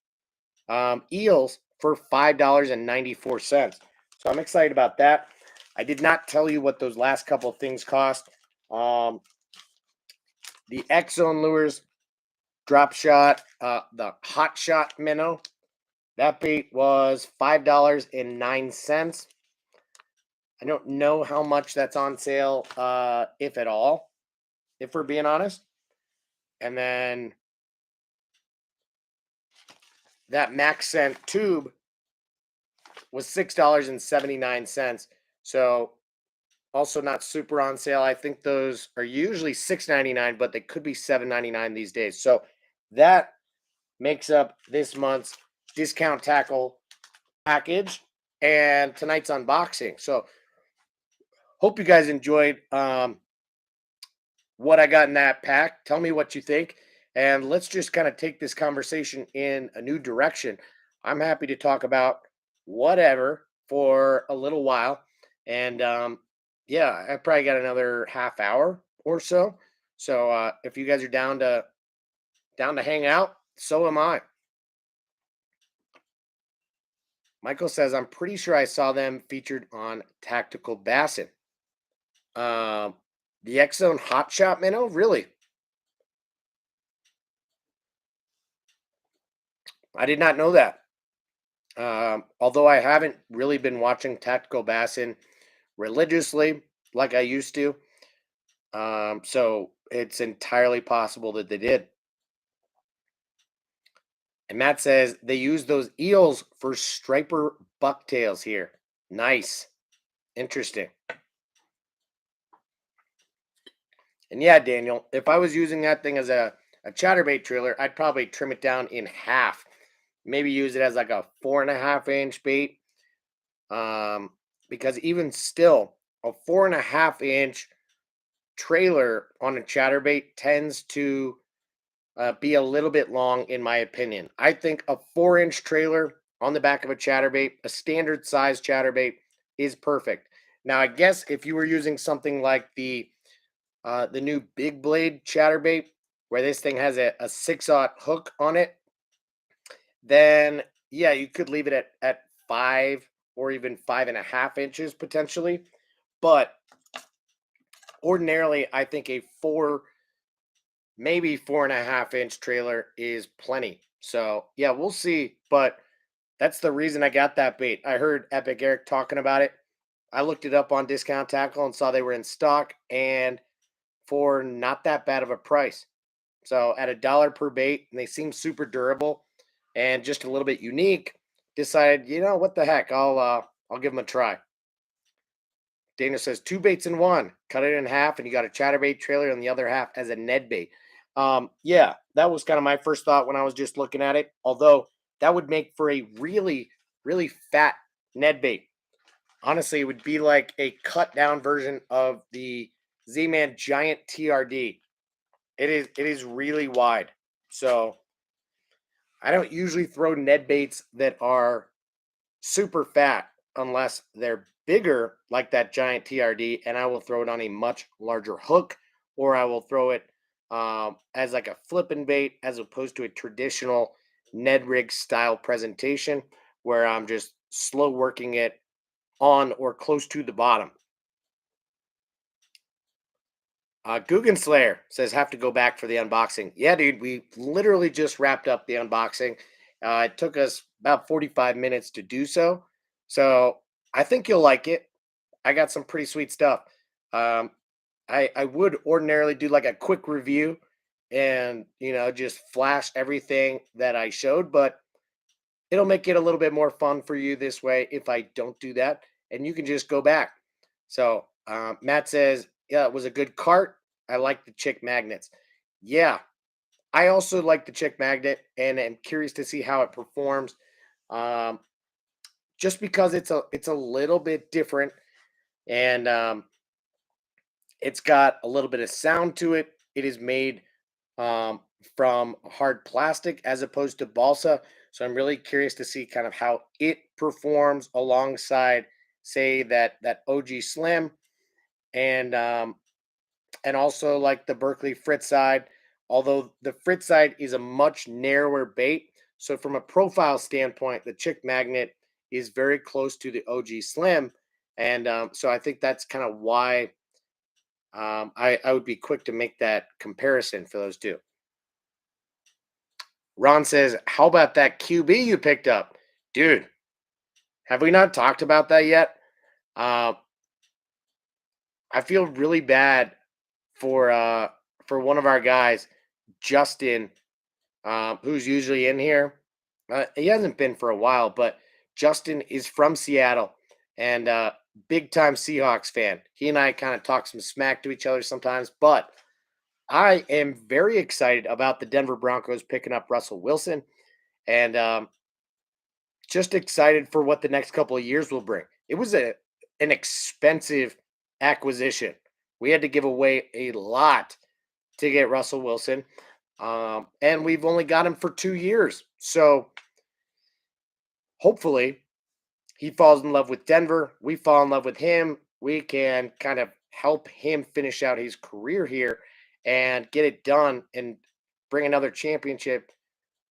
eels for $5.94. So I'm excited about that. I did not tell you what those last couple of things cost. The X Zone Lures drop shot, the hot shot minnow, that bait was $5.09. I don't know how much that's on sale, if at all, if we're being honest. And then that max scent tube was $6.79. So also not super on sale. I think those are usually $6.99, but they could be $7.99 these days. So that makes up this month's discount tackle package and tonight's unboxing. So hope you guys enjoyed what I got in that pack. Tell me what you think. And let's just kind of take this conversation in a new direction. I'm happy to talk about whatever for a little while. And yeah, I probably got another half hour or so. So if you guys are down to hang out, so am I. Michael says, I'm pretty sure I saw them featured on Tactical Bassin. The X Zone Hot Shot Minnow? Really? I did not know that. Although I haven't really been watching Tactical Bassin religiously like I used to. So it's entirely possible that they did. And Matt says they use those eels for striper bucktails here. Nice. Interesting. And yeah, Daniel, if I was using that thing as a chatterbait trailer, I'd probably trim it down in half. Maybe use it as like a 4.5-inch bait. Because even still, a 4.5-inch trailer on a chatterbait tends to be a little bit long, in my opinion. I think a 4-inch trailer on the back of a chatterbait, a standard size chatterbait, is perfect. Now, I guess if you were using something like the new big blade chatterbait, where this thing has a 6/0 hook on it, then yeah, you could leave it at 5 or even 5.5 inches potentially. But ordinarily, I think a 4, maybe 4.5-inch trailer is plenty. So yeah, we'll see. But that's the reason I got that bait. I heard Epic Eric talking about it. I looked it up on Discount Tackle and saw they were in stock, and for not that bad of a price. So at $1 per bait, and they seem super durable and just a little bit unique. Decided, what the heck? I'll give them a try. Dana says 2 baits in one. Cut it in half, and you got a chatterbait trailer on the other half as a Ned bait. Yeah, that was kind of my first thought when I was just looking at it. Although that would make for a really, really fat Ned bait. Honestly, it would be like a cut down version of the Z-Man Giant TRD. It is really wide. So I don't usually throw Ned baits that are super fat unless they're bigger, like that giant TRD, and I will throw it on a much larger hook, or I will throw it as like a flipping bait as opposed to a traditional Ned rig style presentation where I'm just slow working it on or close to the bottom. Guggen Slayer says, have to go back for the unboxing. Yeah, dude, we literally just wrapped up the unboxing. It took us about 45 minutes to do so. So I think you'll like it. I got some pretty sweet stuff. Um, I would ordinarily do like a quick review and, just flash everything that I showed, but it'll make it a little bit more fun for you this way if I don't do that. And you can just go back. So Matt says, yeah, it was a good cart. I like the chick magnets. Yeah, I also like the chick magnet and am curious to see how it performs. Um, just because it's a little bit different and it's got a little bit of sound to it. It is made um, from hard plastic as opposed to balsa. So I'm really curious to see kind of how it performs alongside, say, that OG Slim and also like the Berkeley Fritz side. Although the Fritz side is a much narrower bait, so from a profile standpoint, the Chick Magnet is very close to the OG Slim, and so I think that's kind of why I would be quick to make that comparison for those two. Ron says, "How about that QB you picked up, dude? Have we not talked about that yet? Uh, I feel really bad for one of our guys, Justin, who's usually in here. He hasn't been for a while, but Justin is from Seattle and big time Seahawks fan. He and I kind of talk some smack to each other sometimes, but I am very excited about the Denver Broncos picking up Russell Wilson and just excited for what the next couple of years will bring. It was an expensive acquisition. We had to give away a lot to get Russell Wilson. And we've only got him for 2 years. So hopefully he falls in love with Denver. We fall in love with him. We can kind of help him finish out his career here and get it done and bring another championship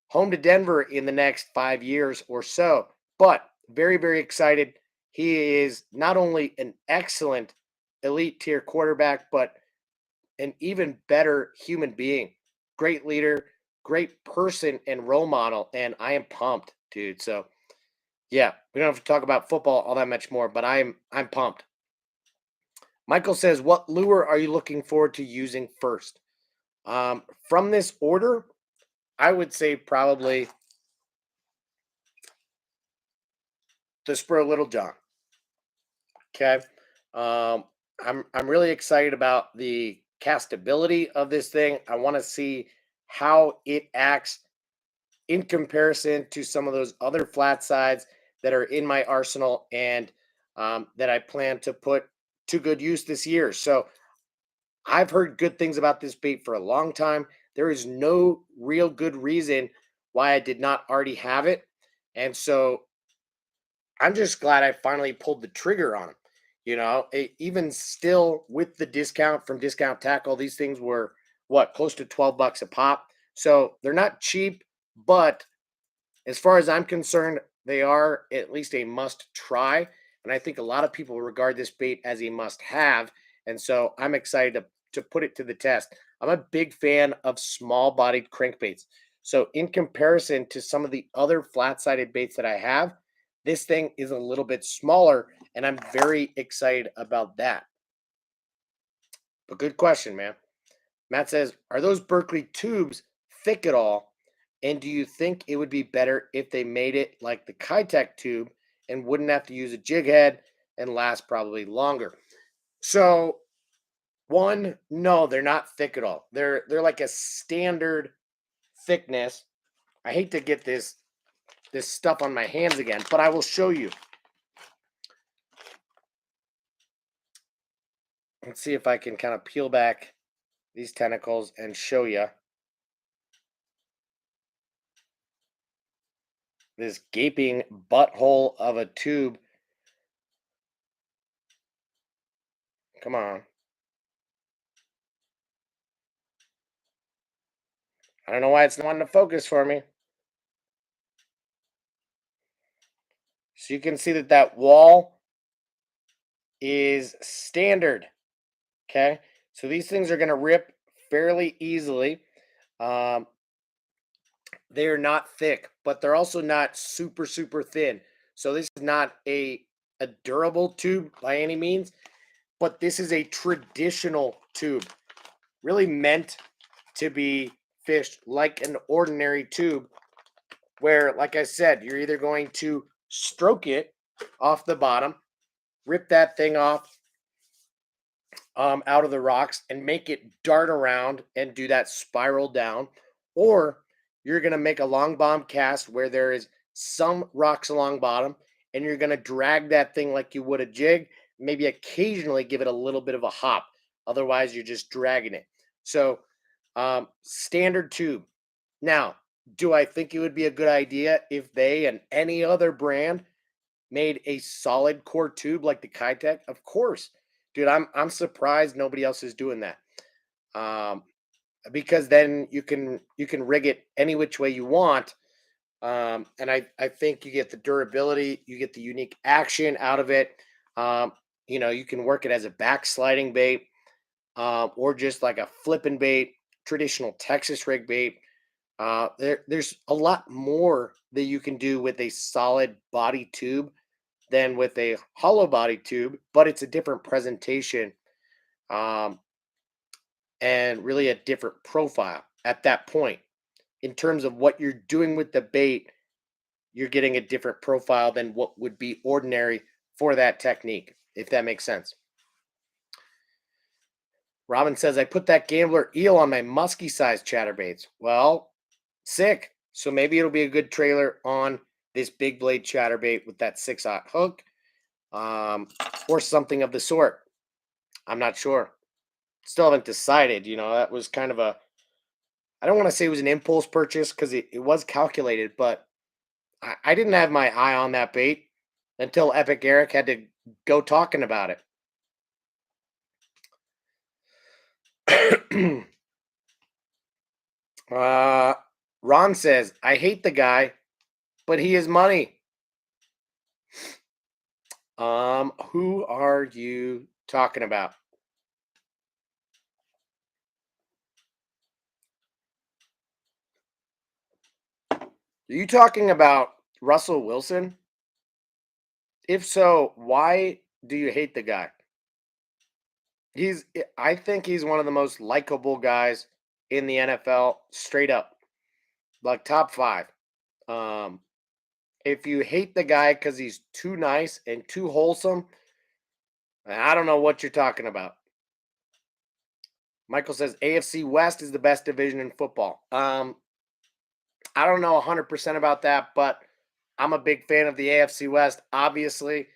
home to Denver in the next 5 years or so. But very, very excited. He is not only an excellent elite tier quarterback, but an even better human being. Great leader, great person and role model. And I am pumped, dude. So yeah, we don't have to talk about football all that much more, but I'm pumped. Michael says, what lure are you looking forward to using first? From this order, I would say probably the Spro Little John. Okay. Um, I'm really excited about the castability of this thing. I want to see how it acts in comparison to some of those other flat sides that are in my arsenal and that I plan to put to good use this year. So I've heard good things about this bait for a long time. There is no real good reason why I did not already have it. And so I'm just glad I finally pulled the trigger on them. Even still with the discount from Discount Tackle, these things were what, close to $12 a pop. So they're not cheap, but as far as I'm concerned, they are at least a must try. And I think a lot of people regard this bait as a must have. And so I'm excited to put it to the test. I'm a big fan of small bodied crankbaits. So, in comparison to some of the other flat sided baits that I have, this thing is a little bit smaller. And I'm very excited about that. But good question, man. Matt says, are those Berkeley tubes thick at all? And do you think it would be better if they made it like the Kitech tube and wouldn't have to use a jig head and last probably longer? So, one, no, they're not thick at all. They're like a standard thickness. I hate to get this stuff on my hands again, but I will show you. Let's see if I can kind of peel back these tentacles and show you this gaping butthole of a tube. Come on. I don't know why it's not wanting to focus for me. So you can see that that wall is standard. Okay. So these things are going to rip fairly easily. Um, they are not thick, but they're also not super, super thin. So this is not a durable tube by any means, but this is a traditional tube, really meant to be fished like an ordinary tube, where, like I said, you're either going to stroke it off the bottom, rip that thing off out of the rocks, and make it dart around and do that spiral down, or you're going to make a long bomb cast where there is some rocks along bottom, and you're going to drag that thing like you would a jig, maybe occasionally give it a little bit of a hop. Otherwise, you're just dragging it. So, standard tube. Now, do I think it would be a good idea if they and any other brand made a solid core tube like the Kitech? Of course, dude. I'm surprised nobody else is doing that. Um, because then you can rig it any which way you want. And I think you get the durability, you get the unique action out of it. Um, you can work it as a backsliding bait, or just like a flipping bait, traditional Texas rig bait. There's a lot more that you can do with a solid body tube than with a hollow body tube, but it's a different presentation, um, and really a different profile at that point. In terms of what you're doing with the bait, you're getting a different profile than what would be ordinary for that technique, if that makes sense. Robin says, I put that gambler eel on my musky sized chatterbaits. Well, sick. So maybe it'll be a good trailer on this big blade chatterbait with that 6/0 hook, or something of the sort. I'm not sure. Still haven't decided. That was kind of I don't want to say it was an impulse purchase because it was calculated, but I didn't have my eye on that bait until Epic Eric had to go talking about it. Ron says, I hate the guy, but he is money. Who are you talking about? Are you talking about Russell Wilson? If so, why do you hate the guy? I think he's one of the most likable guys in the NFL, straight up, like top 5. Um, if you hate the guy because he's too nice and too wholesome, I don't know what you're talking about. Michael says AFC West is the best division in football. I don't know 100% about that, but I'm a big fan of the AFC West, obviously.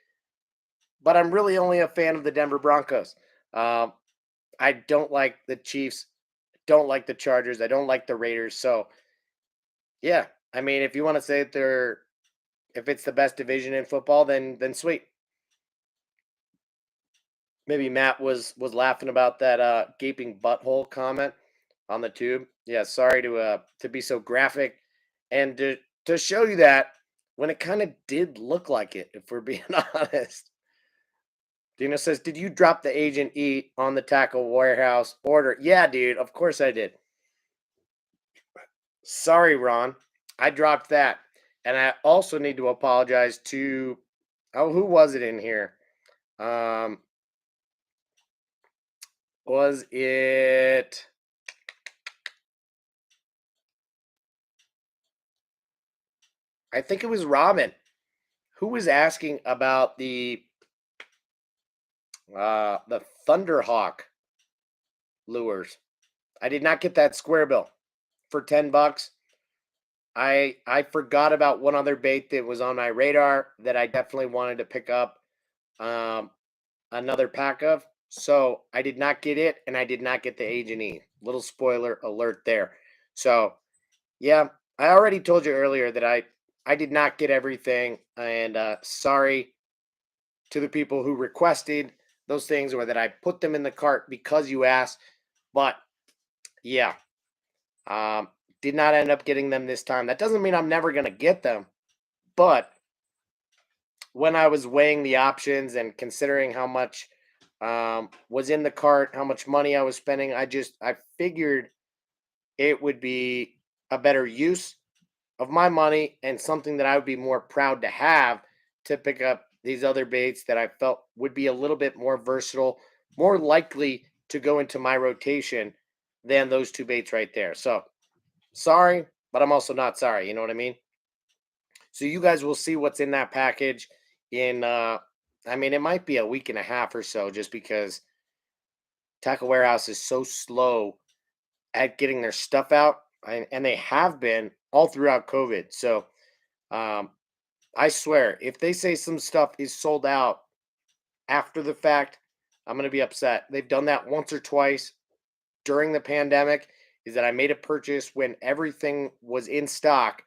But I'm really only a fan of the Denver Broncos. Um, I don't like the Chiefs, don't like the Chargers, I don't like the Raiders. So yeah, I mean, if you want to say that if it's the best division in football, then sweet. Maybe Matt was laughing about that gaping butthole comment on the tube. Yeah, sorry to be so graphic and to show you that when it kind of did look like it, if we're being honest. Dino says, "Did you drop the Agent E on the tackle warehouse order?" Yeah, dude, of course I did. Sorry, Ron. I dropped that. And I also need to apologize to, oh, who was it in here? Um was it I think it was Robin who was asking about the Thunderhawk lures. I did not get that square bill for $10. I forgot about one other bait that was on my radar that I definitely wanted to pick up um, another pack of. So I did not get it, and I did not get the Agent E. Little spoiler alert there. So yeah, I already told you earlier that I did not get everything, and sorry to the people who requested those things or that I put them in the cart because you asked. But yeah, um, did not end up getting them this time. That doesn't mean I'm never going to get them, but when I was weighing the options and considering how much was in the cart, how much money I was spending, I figured it would be a better use of my money and something that I would be more proud to have to pick up these other baits that I felt would be a little bit more versatile, more likely to go into my rotation than those two baits right there. So sorry, but I'm also not sorry. You know what I mean? So you guys will see what's in that package in I mean it might be a week and a half or so just because Tackle Warehouse is so slow at getting their stuff out and they have been all throughout COVID. So um I swear if they say some stuff is sold out after the fact, I'm going to be upset. They've done that once or twice during the pandemic is that I made a purchase when everything was in stock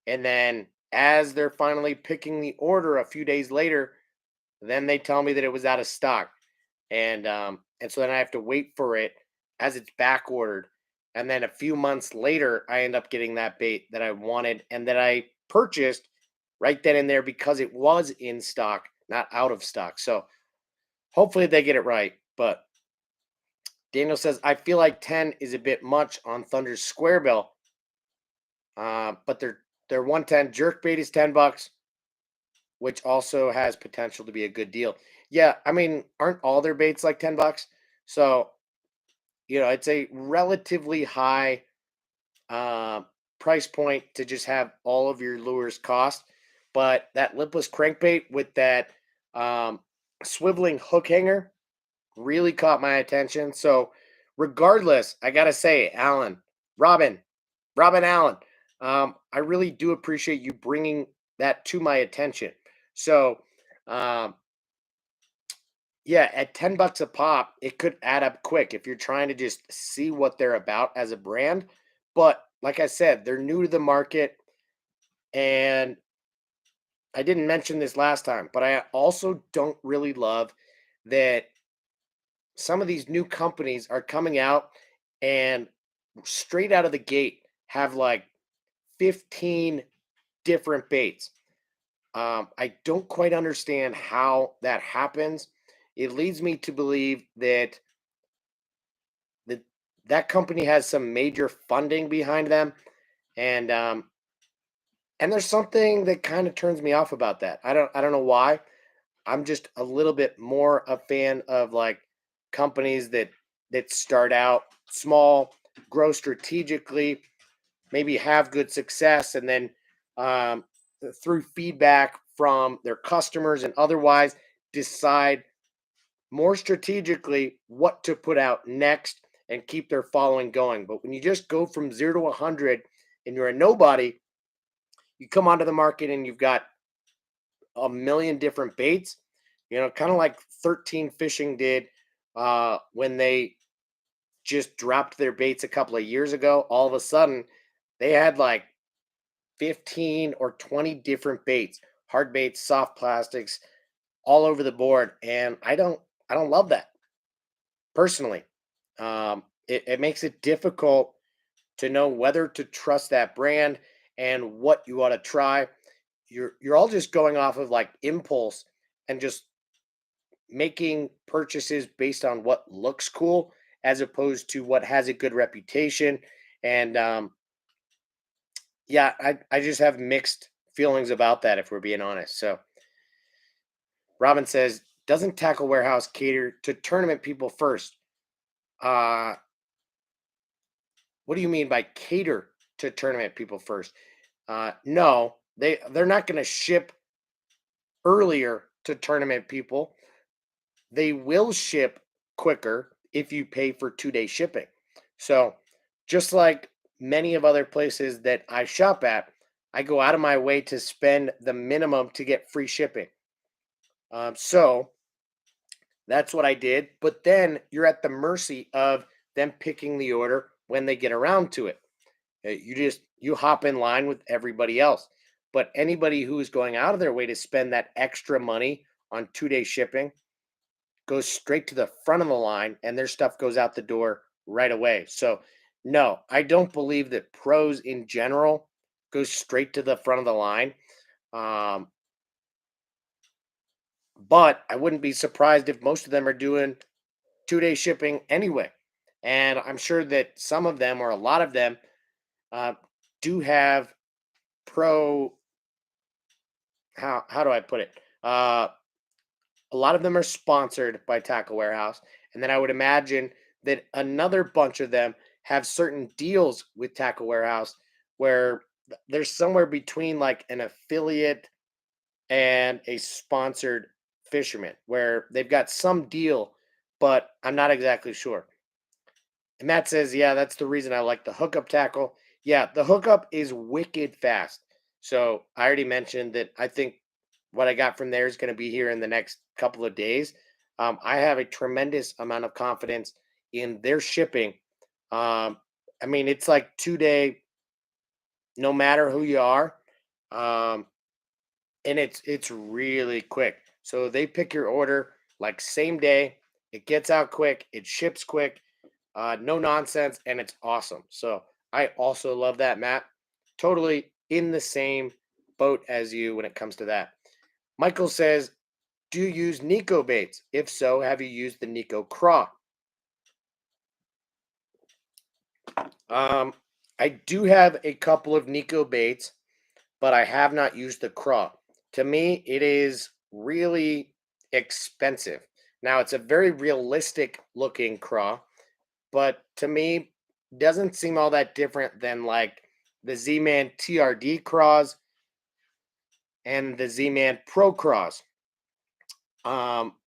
and then as they're finally picking the order a few days later, then they tell me that it was out of stock. And so then I have to wait for it as it's back ordered. And then a few months later, I end up getting that bait that I wanted and that I purchased right then and there because it was in stock, not out of stock. So hopefully they get it right. But Daniel says, I feel like 10 is a bit much on Thunder's square bill. But their 110 jerk bait is $10, which also has potential to be a good deal. Yeah, I mean, aren't all their baits like $10? So, it's a relatively high uh, price point to just have all of your lures cost. But that lipless crankbait with that um, swiveling hook hanger really caught my attention. So, regardless, I gotta say, Robin, Robin Allen, I really do appreciate you bringing that to my attention. So, um, yeah, at $10 a pop, it could add up quick if you're trying to just see what they're about as a brand. But like I said, they're new to the market, and I didn't mention this last time, but I also don't really love that some of these new companies are coming out and straight out of the gate have like 15 different baits. I don't quite understand how that happens. It leads me to believe that that company has some major funding behind them, and and there's something that kind of turns me off about that. I don't know why. I'm just a little bit more a fan of like companies that start out small, grow strategically, maybe have good success, and then um, through feedback from their customers and otherwise decide more strategically what to put out next and keep their following going. But when you just go from 0 to 100 and you're a nobody, you come onto the market and you've got a million different baits, kind of like 13 Fishing did when they just dropped their baits a couple of years ago. All of a sudden, they had like 15 or 20 different baits, hard baits, soft plastics, all over the board. And I don't love that personally. It makes it difficult to know whether to trust that brand and what you ought to try. You're all just going off of like impulse and just making purchases based on what looks cool as opposed to what has a good reputation. And yeah, I just have mixed feelings about that if we're being honest. So Robin says, doesn't Tackle Warehouse cater to tournament people first? Uh, what do you mean by cater to tournament people first? No, they're not going to ship earlier to tournament people. They will ship quicker if you pay for 2-day shipping. So, just like many of other places that I shop at, I go out of my way to spend the minimum to get free shipping. So that's what I did. But then you're at the mercy of them picking the order when they get around to it. You hop in line with everybody else. But anybody who is going out of their way to spend that extra money on 2-day shipping goes straight to the front of the line and their stuff goes out the door right away. So, no, I don't believe that pros in general go straight to the front of the line. Um, but I wouldn't be surprised if most of them are doing 2-day shipping anyway. And I'm sure that some of them, or a lot of them, uh, do have pro. How do I put it? A lot of them are sponsored by Tackle Warehouse, and then I would imagine that another bunch of them have certain deals with Tackle Warehouse where there's somewhere between like an affiliate and a sponsored fisherman where they've got some deal, but I'm not exactly sure. And Matt says, yeah, that's the reason I like the hookup tackle. Yeah, the hookup is wicked fast. So I already mentioned that I think what I got from there is going to be here in the next couple of days. I have a tremendous amount of confidence in their shipping. I mean, it's like 2-day, no matter who you are, and it's really quick. So they pick your order like same day. It gets out quick. It ships quick. No nonsense, and it's awesome. So I also love that, Matt. Totally in the same boat as you when it comes to that. Michael says, "Do you use Nico baits? If so, have you used the Nico craw?" Um, I do have a couple of Nico baits, but I have not used the craw. To me, it is really expensive. Now, it's a very realistic looking craw, but to me, doesn't seem all that different than like the Z-Man TRD craws and the Z-Man Pro craws.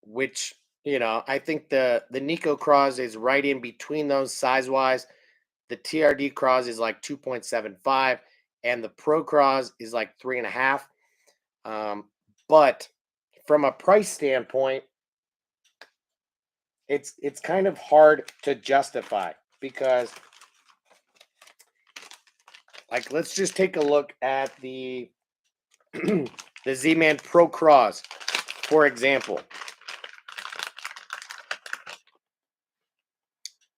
Which I think the Nico craws is right in between those size wise. The TRD craws is like 2.75, and the Pro craws is like 3.5. But from a price standpoint, it's kind of hard to justify because, like, let's just take a look at the the Z-Man Pro Craws, for example.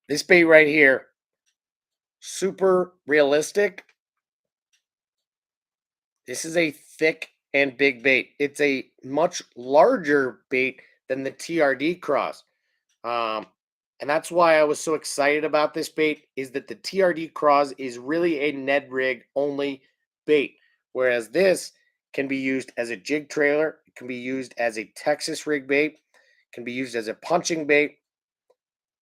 This bait right here, super realistic. This is a thick and big bait. It's a much larger bait than the TRD Cross. Um, and that's why I was so excited about this bait is that the TRD Cross is really a Ned rig only bait, whereas this can be used as a jig trailer, it can be used as a Texas rig bait, can be used as a punching bait,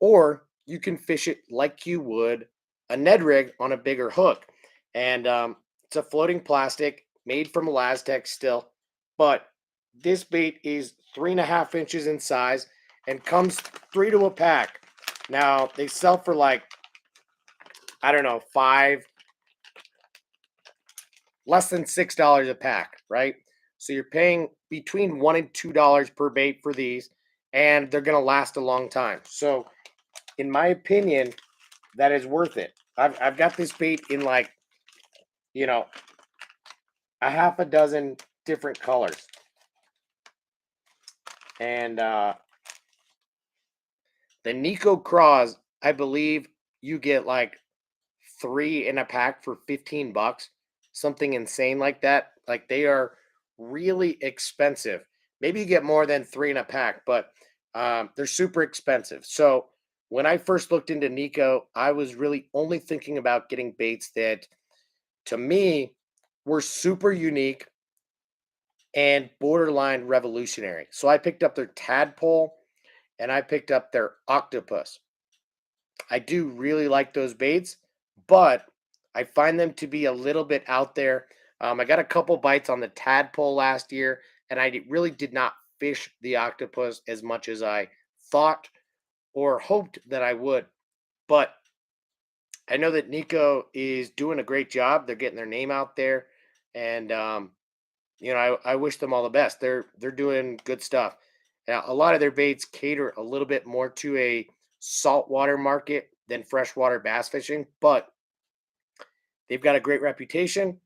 or you can fish it like you would a Ned rig on a bigger hook. And it's a floating plastic made from Elastec still, but this bait is 3.5 inches in size and comes 3 to a pack. Now they sell for like, I don't know, less than $6 a pack, right? So you're paying between $1 and $2 per bait for these, and they're gonna last a long time. So in my opinion, that is worth it. I've got this bait in like, you know, a half a dozen different colors. And the Nico Craws, I believe you get like 3 in a pack for $15, something insane like that. Like they are really expensive. Maybe you get more than 3 in a pack, but they're super expensive. So when I first looked into Nico, I was really only thinking about getting baits that, to me, were super unique and borderline revolutionary. So I picked up their tadpole and I picked up their octopus. I do really like those baits, but I find them to be a little bit out there. I got a couple bites on the tadpole last year, and really did not fish the octopus as much as I thought or hoped that I would. But I know that Nico is doing a great job. They're getting their name out there, and I wish them all the best. They're doing good stuff. Now, a lot of their baits cater a little bit more to a saltwater market than freshwater bass fishing, but they've got a great reputation.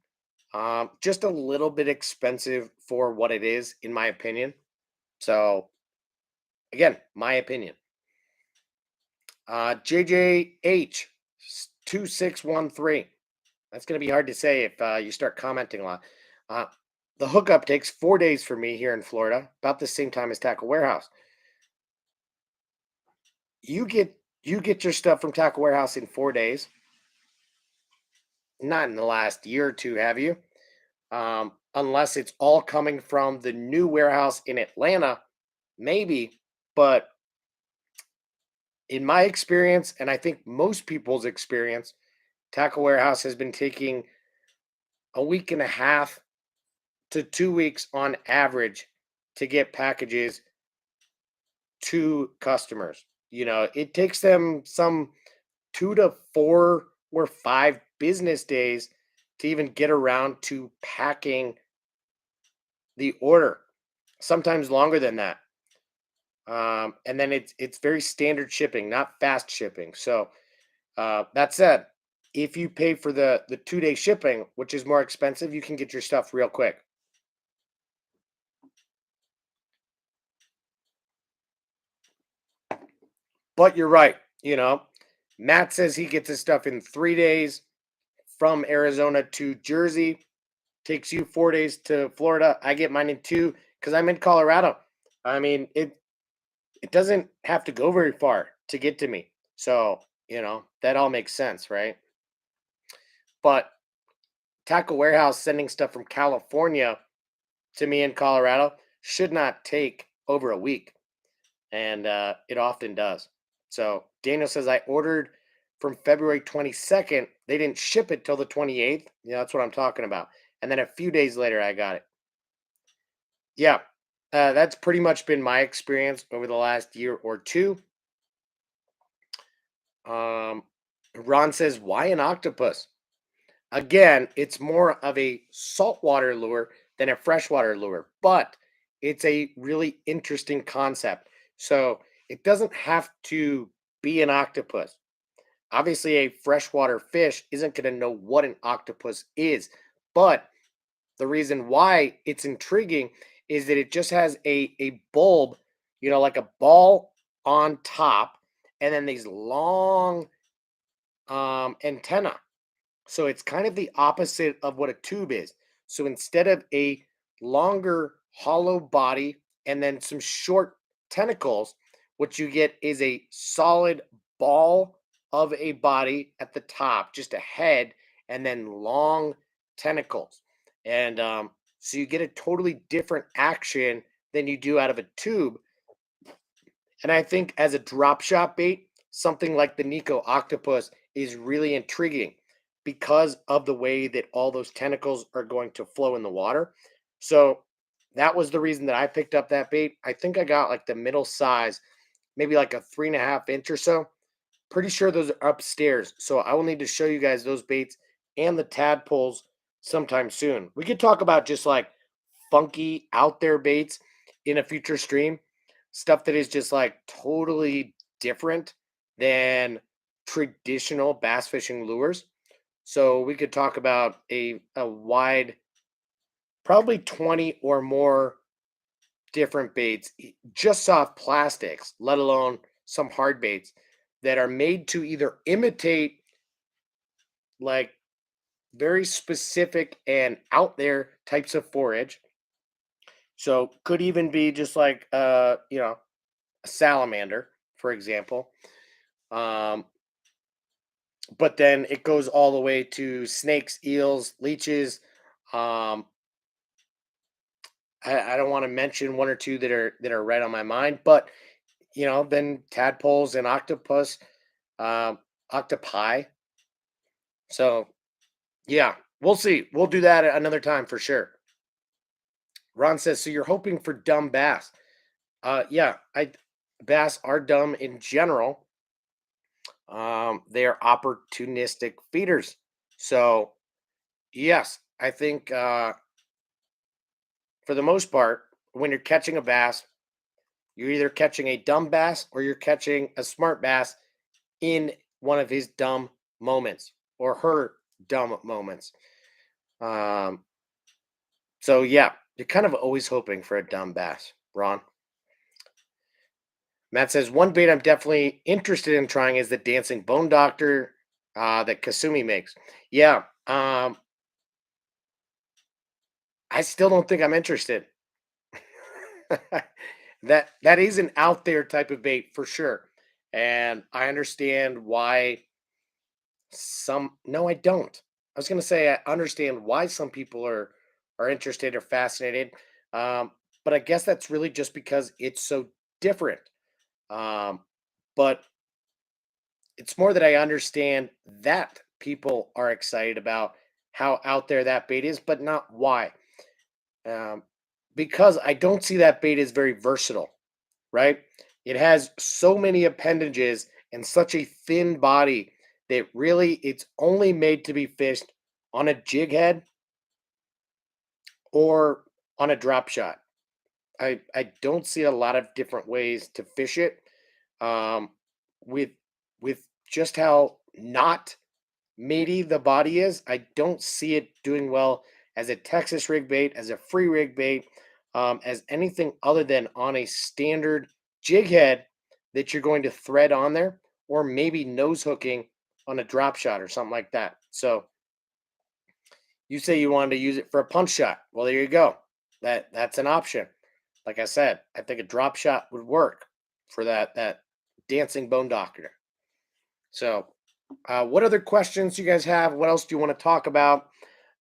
Just a little bit expensive for what it is, in my opinion. So, again, my opinion. JJH 2613. That's going to be hard to say if you start commenting a lot. Uh, the hookup takes 4 days for me here in Florida, about the same time as Tackle Warehouse. You get your stuff from Tackle Warehouse in 4 days. Not in the last year or two, have you? Unless it's all coming from the new warehouse in Atlanta, maybe. But in my experience, and I think most people's experience, Tackle Warehouse has been taking a week and a half to 2 weeks on average to get packages to customers. It takes them some 2 to 4 or 5 business days to even get around to packing the order. Sometimes longer than that. And then it's very standard shipping, not fast shipping. So that said, if you pay for the 2 day shipping, which is more expensive, you can get your stuff real quick. But you're right. Matt says he gets his stuff in 3 days from Arizona to Jersey. Takes you 4 days to Florida. I get mine in 2 because I'm in Colorado. I mean, it doesn't have to go very far to get to me. So, that all makes sense, right? But Tackle Warehouse sending stuff from California to me in Colorado should not take over a week. And it often does. So Daniel says, I ordered from February 22nd. They didn't ship it till the 28th. Yeah, that's what I'm talking about. And then a few days later, I got it. Yeah, that's pretty much been my experience over the last year or two. Um, Ron says, why an octopus? Again, it's more of a saltwater lure than a freshwater lure, but it's a really interesting concept. So it doesn't have to be an octopus. Obviously, a freshwater fish isn't going to know what an octopus is, but the reason why it's intriguing is that it just has a bulb, like a ball on top, and then these long antenna. So it's kind of the opposite of what a tube is. So instead of a longer hollow body and then some short tentacles, what you get is a solid ball of a body at the top, just a head, and then long tentacles. And so you get a totally different action than you do out of a tube. And I think as a drop shot bait, something like the Nico octopus is really intriguing because of the way that all those tentacles are going to flow in the water. So that was the reason that I picked up that bait. I think I got like the middle size, maybe like a 3.5 inch or so. Pretty sure those are upstairs. So I will need to show you guys those baits and the tadpoles sometime soon. We could talk about just like funky out there baits in a future stream. Stuff that is just like totally different than traditional bass fishing lures. So we could talk about a wide, probably 20 or more different baits, just off plastics, let alone some hard baits that are made to either imitate like very specific and out there types of forage. So could even be just like a salamander, for example. Um, but then it goes all the way to snakes, eels, leeches. Um, I don't want to mention one or two that are right on my mind, but then tadpoles and octopus, octopi. So yeah, we'll see. We'll do that at another time for sure. Ron says, so you're hoping for dumb bass. Yeah, I bass are dumb in general. They are opportunistic feeders. So yes, I think for the most part, when you're catching a bass, you're either catching a dumb bass or you're catching a smart bass in one of his dumb moments or her dumb moments. Um, so yeah, you're kind of always hoping for a dumb bass, Ron. Matt says one bait I'm definitely interested in trying is the dancing bone doctor that Kasumi makes. Yeah, I still don't think I'm interested. That is an out there type of bait for sure. And I understand why no, I don't. I was gonna say I understand why some people are interested or fascinated. Um, but I guess that's really just because it's so different. Um, but it's more that I understand that people are excited about how out there that bait is, but not why. Um, because I don't see that bait as very versatile, right? It has so many appendages and such a thin body that really it's only made to be fished on a jig head or on a drop shot. I don't see a lot of different ways to fish it. Um, with with just how not meaty the body is, I don't see it doing well as a Texas rig bait, as a free rig bait, as anything other than on a standard jig head that you're going to thread on there, or maybe nose hooking on a drop shot or something like that. So you say you wanted to use it for a punch shot. Well, there you go. That's an option. Like I said, I think a drop shot would work for that dancing bone doctor. So, what other questions you guys have? What else do you want to talk about?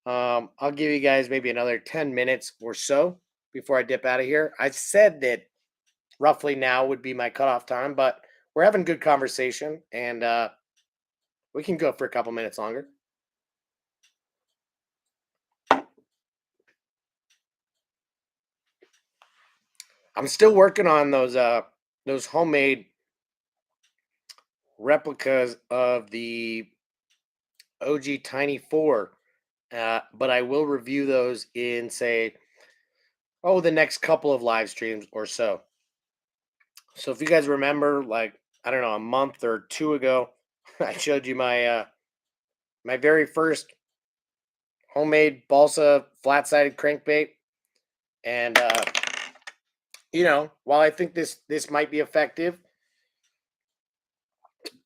I'll give you guys maybe another 10 minutes or so before I dip out of here. I said that roughly now would be my cutoff time, but we're having good conversation and we can go for a couple minutes longer. I'm still working on those homemade replicas of the OG Tiny 4, but I will review those in, say, the next couple of live streams or so. So if you guys remember, like, I don't know, a month or two ago, I showed you my very first homemade balsa flat-sided crankbait, and while I think this might be effective,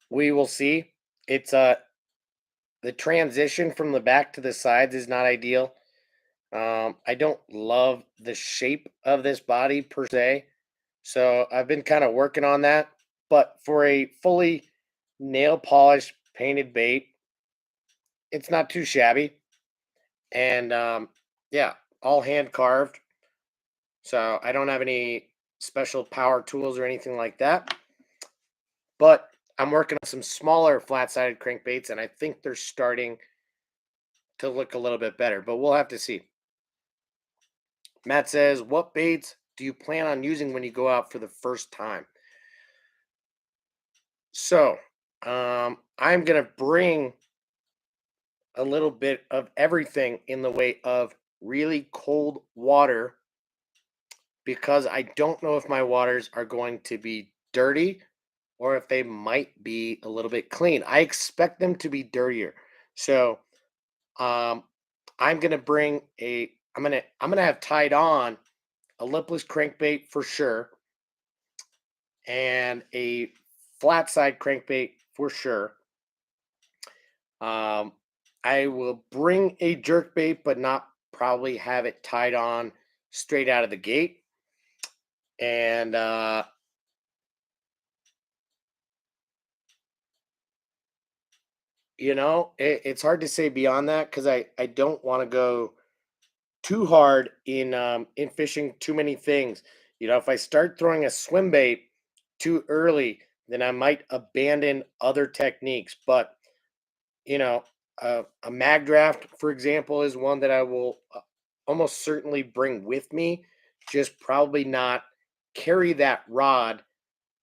we will see. It's the transition from the back to the sides is not ideal. I don't love the shape of this body per se, so I've been kind of working on that. But for a fully nail polished painted bait, it's not too shabby, and yeah, all hand carved. So I don't have any special power tools or anything like that. But I'm working on some smaller flat-sided crankbaits, and I think they're starting to look a little bit better. But we'll have to see. Matt says, "What baits do you plan on using when you go out for the first time?" So I'm gonna bring a little bit of everything in the way of really cold water because I don't know if my waters are going to be dirty or if they might be a little bit clean. I expect them to be dirtier. So um, I'm gonna bring a I'm gonna have tied on a lipless crankbait for sure and a flat side crankbait for sure. Um, I will bring a jerk bait, but not probably have it tied on straight out of the gate. And it's hard to say beyond that because I don't want to go too hard in fishing too many things. If I start throwing a swim bait too early, then I might abandon other techniques. But you know, a mag draft, for example, is one that I will almost certainly bring with me. Just probably not carry that rod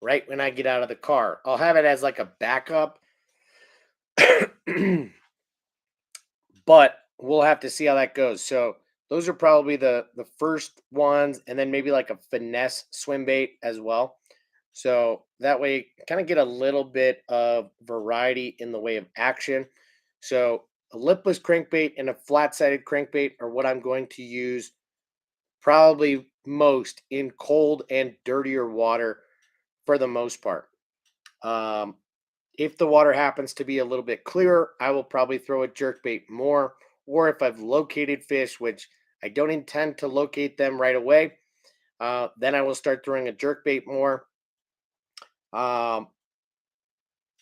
right when I get out of the car. I'll have it as like a backup, but we'll have to see how that goes. So those are probably the first ones, and then maybe like a finesse swim bait as well. So that way, kind of get a little bit of variety in the way of action. So a lipless crankbait and a flat-sided crankbait are what I'm going to use probably most in cold and dirtier water for the most part. Um, if the water happens to be a little bit clearer, I will probably throw a jerkbait more. Or if I've located fish, which I don't intend to locate them right away. Then I will start throwing a jerkbait more. Um,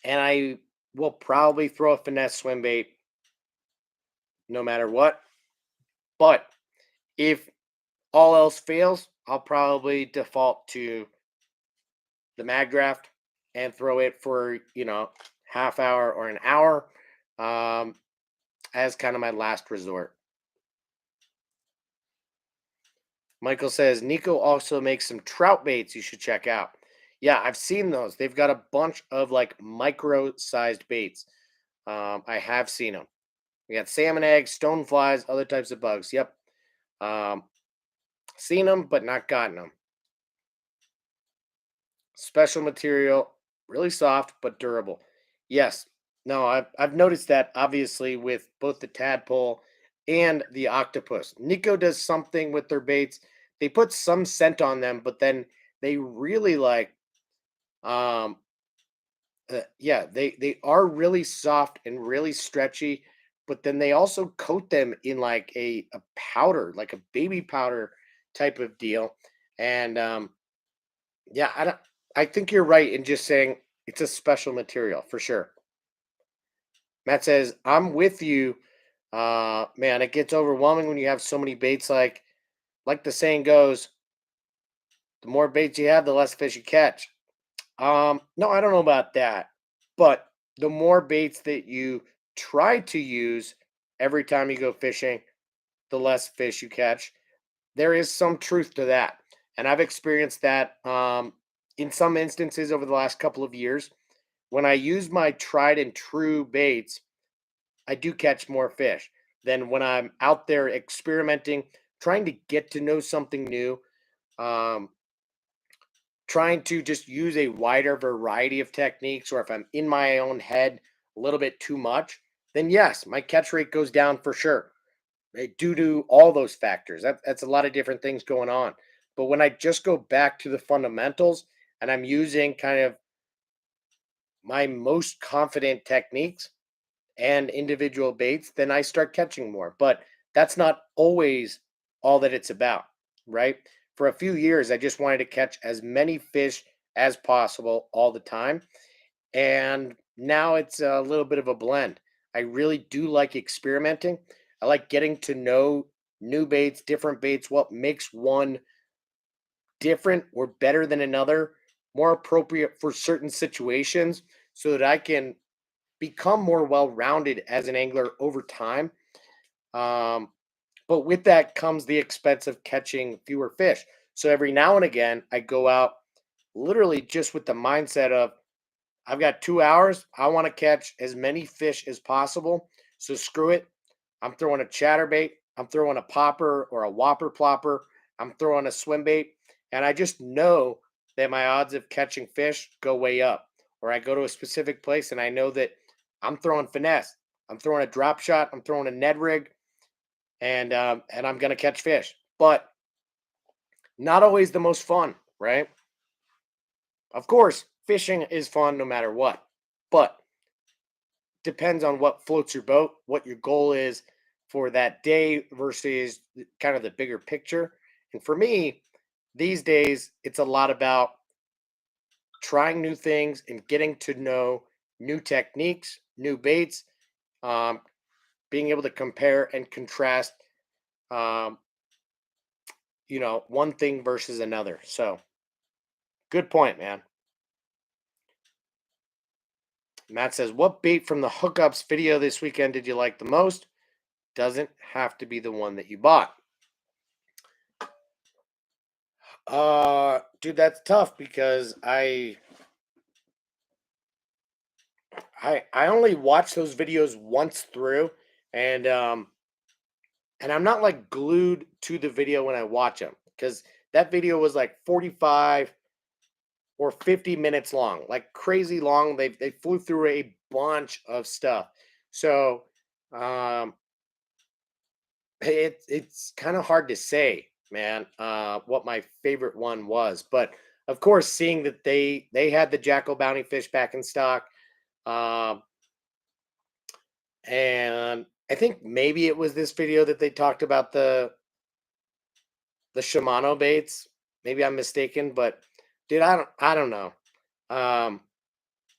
and I will probably throw a finesse swim bait no matter what. But if all else fails, I'll probably default to the mag draft and throw it for, half hour or an hour um, as kind of my last resort. Michael says, Nico also makes some trout baits you should check out. Yeah, I've seen those. They've got a bunch of like micro-sized baits. I have seen them. We got salmon eggs, stoneflies, other types of bugs. Yep. Um, Seen them, but not gotten them. Special material, really soft but durable. Yes. No, I've noticed that obviously with both the tadpole and the octopus. Nico does something with their baits. They put some scent on them, but then they really like um yeah, they are really soft and really stretchy, but then they also coat them in like a powder, like a baby powder type of deal. And yeah, I think you're right in just saying it's a special material for sure. Matt says, I'm with you. Man, it gets overwhelming when you have so many baits like the saying goes, the more baits you have, the less fish you catch. No, I don't know about that. But the more baits that you try to use every time you go fishing, the less fish you catch. There is some truth to that. And I've experienced that in some instances over the last couple of years. When I use my tried and true baits, I do catch more fish than when I'm out there experimenting, trying to get to know something new, um, trying to just use a wider variety of techniques, or if I'm in my own head a little bit too much, then yes, my catch rate goes down for sure. Due to all those factors. That's a lot of different things going on. But when I just go back to the fundamentals and I'm using kind of my most confident techniques and individual baits, then I start catching more. But that's not always all that it's about, right? For a few years, I just wanted to catch as many fish as possible all the time. And now it's a little bit of a blend. I really do like experimenting. I like getting to know new baits, different baits, what makes one different or better than another, more appropriate for certain situations, so that I can become more well rounded as an angler over time. Um, but with that comes the expense of catching fewer fish. So every now and again, I go out literally just with the mindset of, I've got 2 hours. I want to catch as many fish as possible. So screw it. I'm throwing a chatterbait. I'm throwing a popper or a whopper plopper. I'm throwing a swim bait. And I just know that my odds of catching fish go way up. Or I go to a specific place and I know that I'm throwing finesse. I'm throwing a drop shot. I'm throwing a Ned rig, and I'm gonna catch fish. But not always the most fun, right? Of course, fishing is fun no matter what. But depends on what floats your boat, what your goal is for that day versus kind of the bigger picture. And for me, these days, it's a lot about trying new things and getting to know new techniques, new baits, um, being able to compare and contrast, um, one thing versus another. So, good point, man. Matt says, what bait from the hookups video this weekend did you like the most? Doesn't have to be the one that you bought. Dude, that's tough because I only watch those videos once through, and and I'm not like glued to the video when I watch them, because that video was like 45 or 50 minutes long, like crazy long. They flew through a bunch of stuff. So, um it's kind of hard to say, man, what my favorite one was. But of course, seeing that they had the Jackal Bounty fish back in stock, um, and I think maybe it was this video that they talked about the the Shimano baits. Maybe I'm mistaken, but dude, I don't know. Um,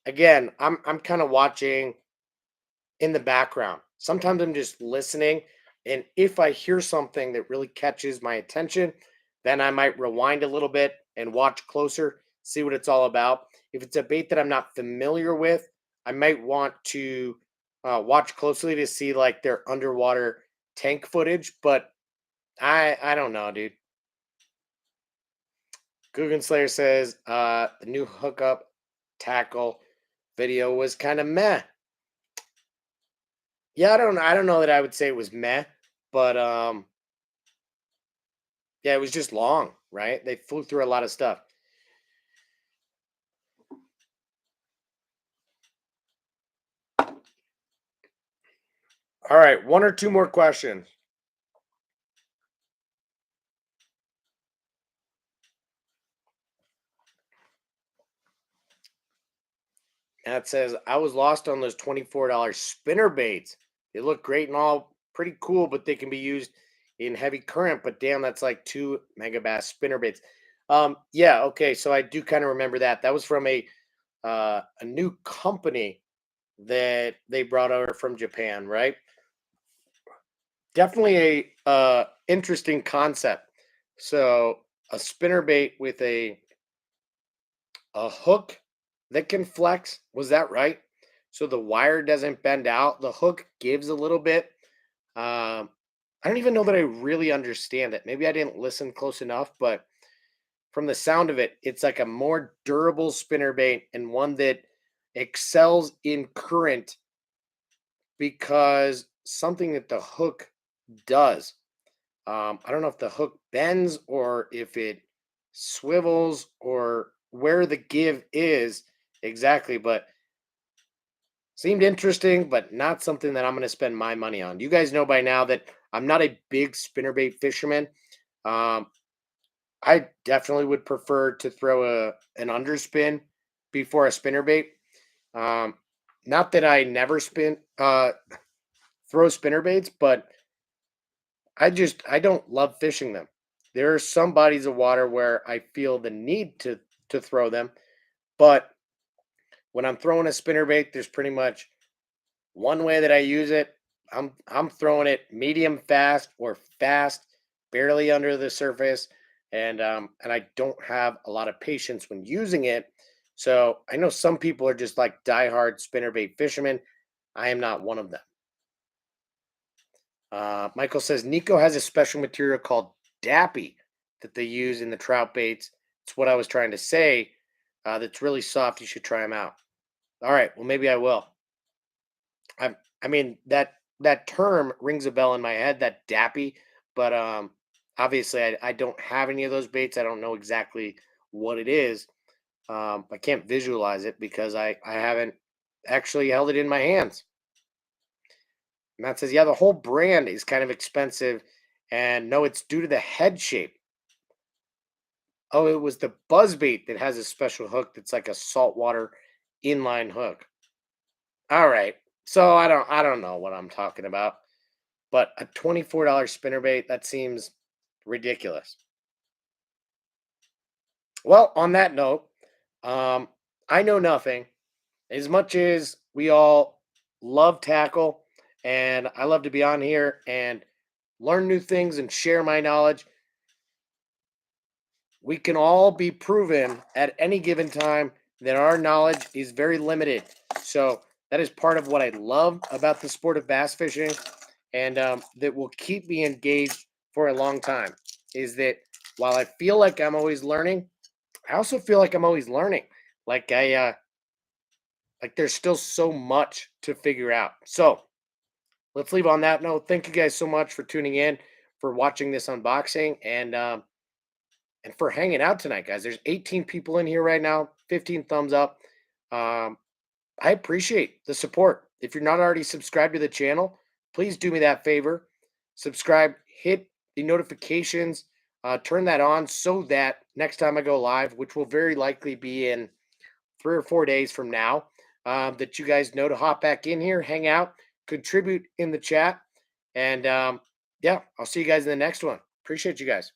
Again, I'm kind of watching in the background. Sometimes I'm just listening, and if I hear something that really catches my attention, then I might rewind a little bit and watch closer, see what it's all about. If it's a bait that I'm not familiar with, I might want to watch closely to see like their underwater tank footage. But I don't know, dude. Guggen Slayer says the new hookup tackle video was kind of meh. Yeah, I don't know that I would say it was meh, but yeah, it was just long, right? They flew through a lot of stuff. All right, one or two more questions. That says I was lost on those $24 spinner baits. They look great and all pretty cool, but they can be used in heavy current. But damn, that's like 2 megabass spinner baits. Yeah, okay. So I do kind of remember that. That was from a new company that they brought over from Japan, right? Definitely a interesting concept. So a spinner bait with a hook that can flex. Was that right? So the wire doesn't bend out. The hook gives a little bit. I don't even know that I really understand it. Maybe I didn't listen close enough, but from the sound of it, it's like a more durable spinner bait and one that excels in current because something that the hook does. I don't know if the hook bends or if it swivels or where the give is exactly, but seemed interesting, but not something that I'm going to spend my money on. You guys know by now that I'm not a big spinnerbait fisherman. Um, I definitely would prefer to throw an underspin before a spinnerbait. Um, Not that I never throw spinnerbaits, but I don't love fishing them. There are some bodies of water where I feel the need to throw them, but when I'm throwing a spinnerbait, there's pretty much one way that I use it. I'm throwing it medium fast or fast, barely under the surface, and I don't have a lot of patience when using it. So I know some people are just like diehard spinnerbait fishermen. I am not one of them. Michael says Nico has a special material called Dappy that they use in the trout baits. It's what I was trying to say. That's really soft. You should try them out. All right. Well, maybe I will. I I mean that term rings a bell in my head. That Dappy, but obviously I don't have any of those baits. I don't know exactly what it is. I can't visualize it because I haven't actually held it in my hands. Matt says, yeah, the whole brand is kind of expensive. And no, it's due to the head shape. Oh, it was the buzzbait that has a special hook that's like a saltwater inline hook. All right. So I don't know what I'm talking about. But a $24 spinnerbait, that seems ridiculous. Well, on that note, um, I know nothing. As much as we all love tackle, and I love to be on here and learn new things and share my knowledge, we can all be proven at any given time that our knowledge is very limited. So that is part of what I love about the sport of bass fishing, and that will keep me engaged for a long time. Is that while I feel like I'm always learning, I also feel like I'm always learning. Like like there's still so much to figure out. So let's leave on that note. Thank you guys so much for tuning in, for watching this unboxing, and for hanging out tonight, guys. There's 18 people in here right now, 15 thumbs up. Um, I appreciate the support. If you're not already subscribed to the channel, please do me that favor. Subscribe, hit the notifications, turn that on so that next time I go live, which will very likely be in 3 or 4 days from now, that you guys know to hop back in here, hang out, contribute in the chat. And yeah, I'll see you guys in the next one. Appreciate you guys.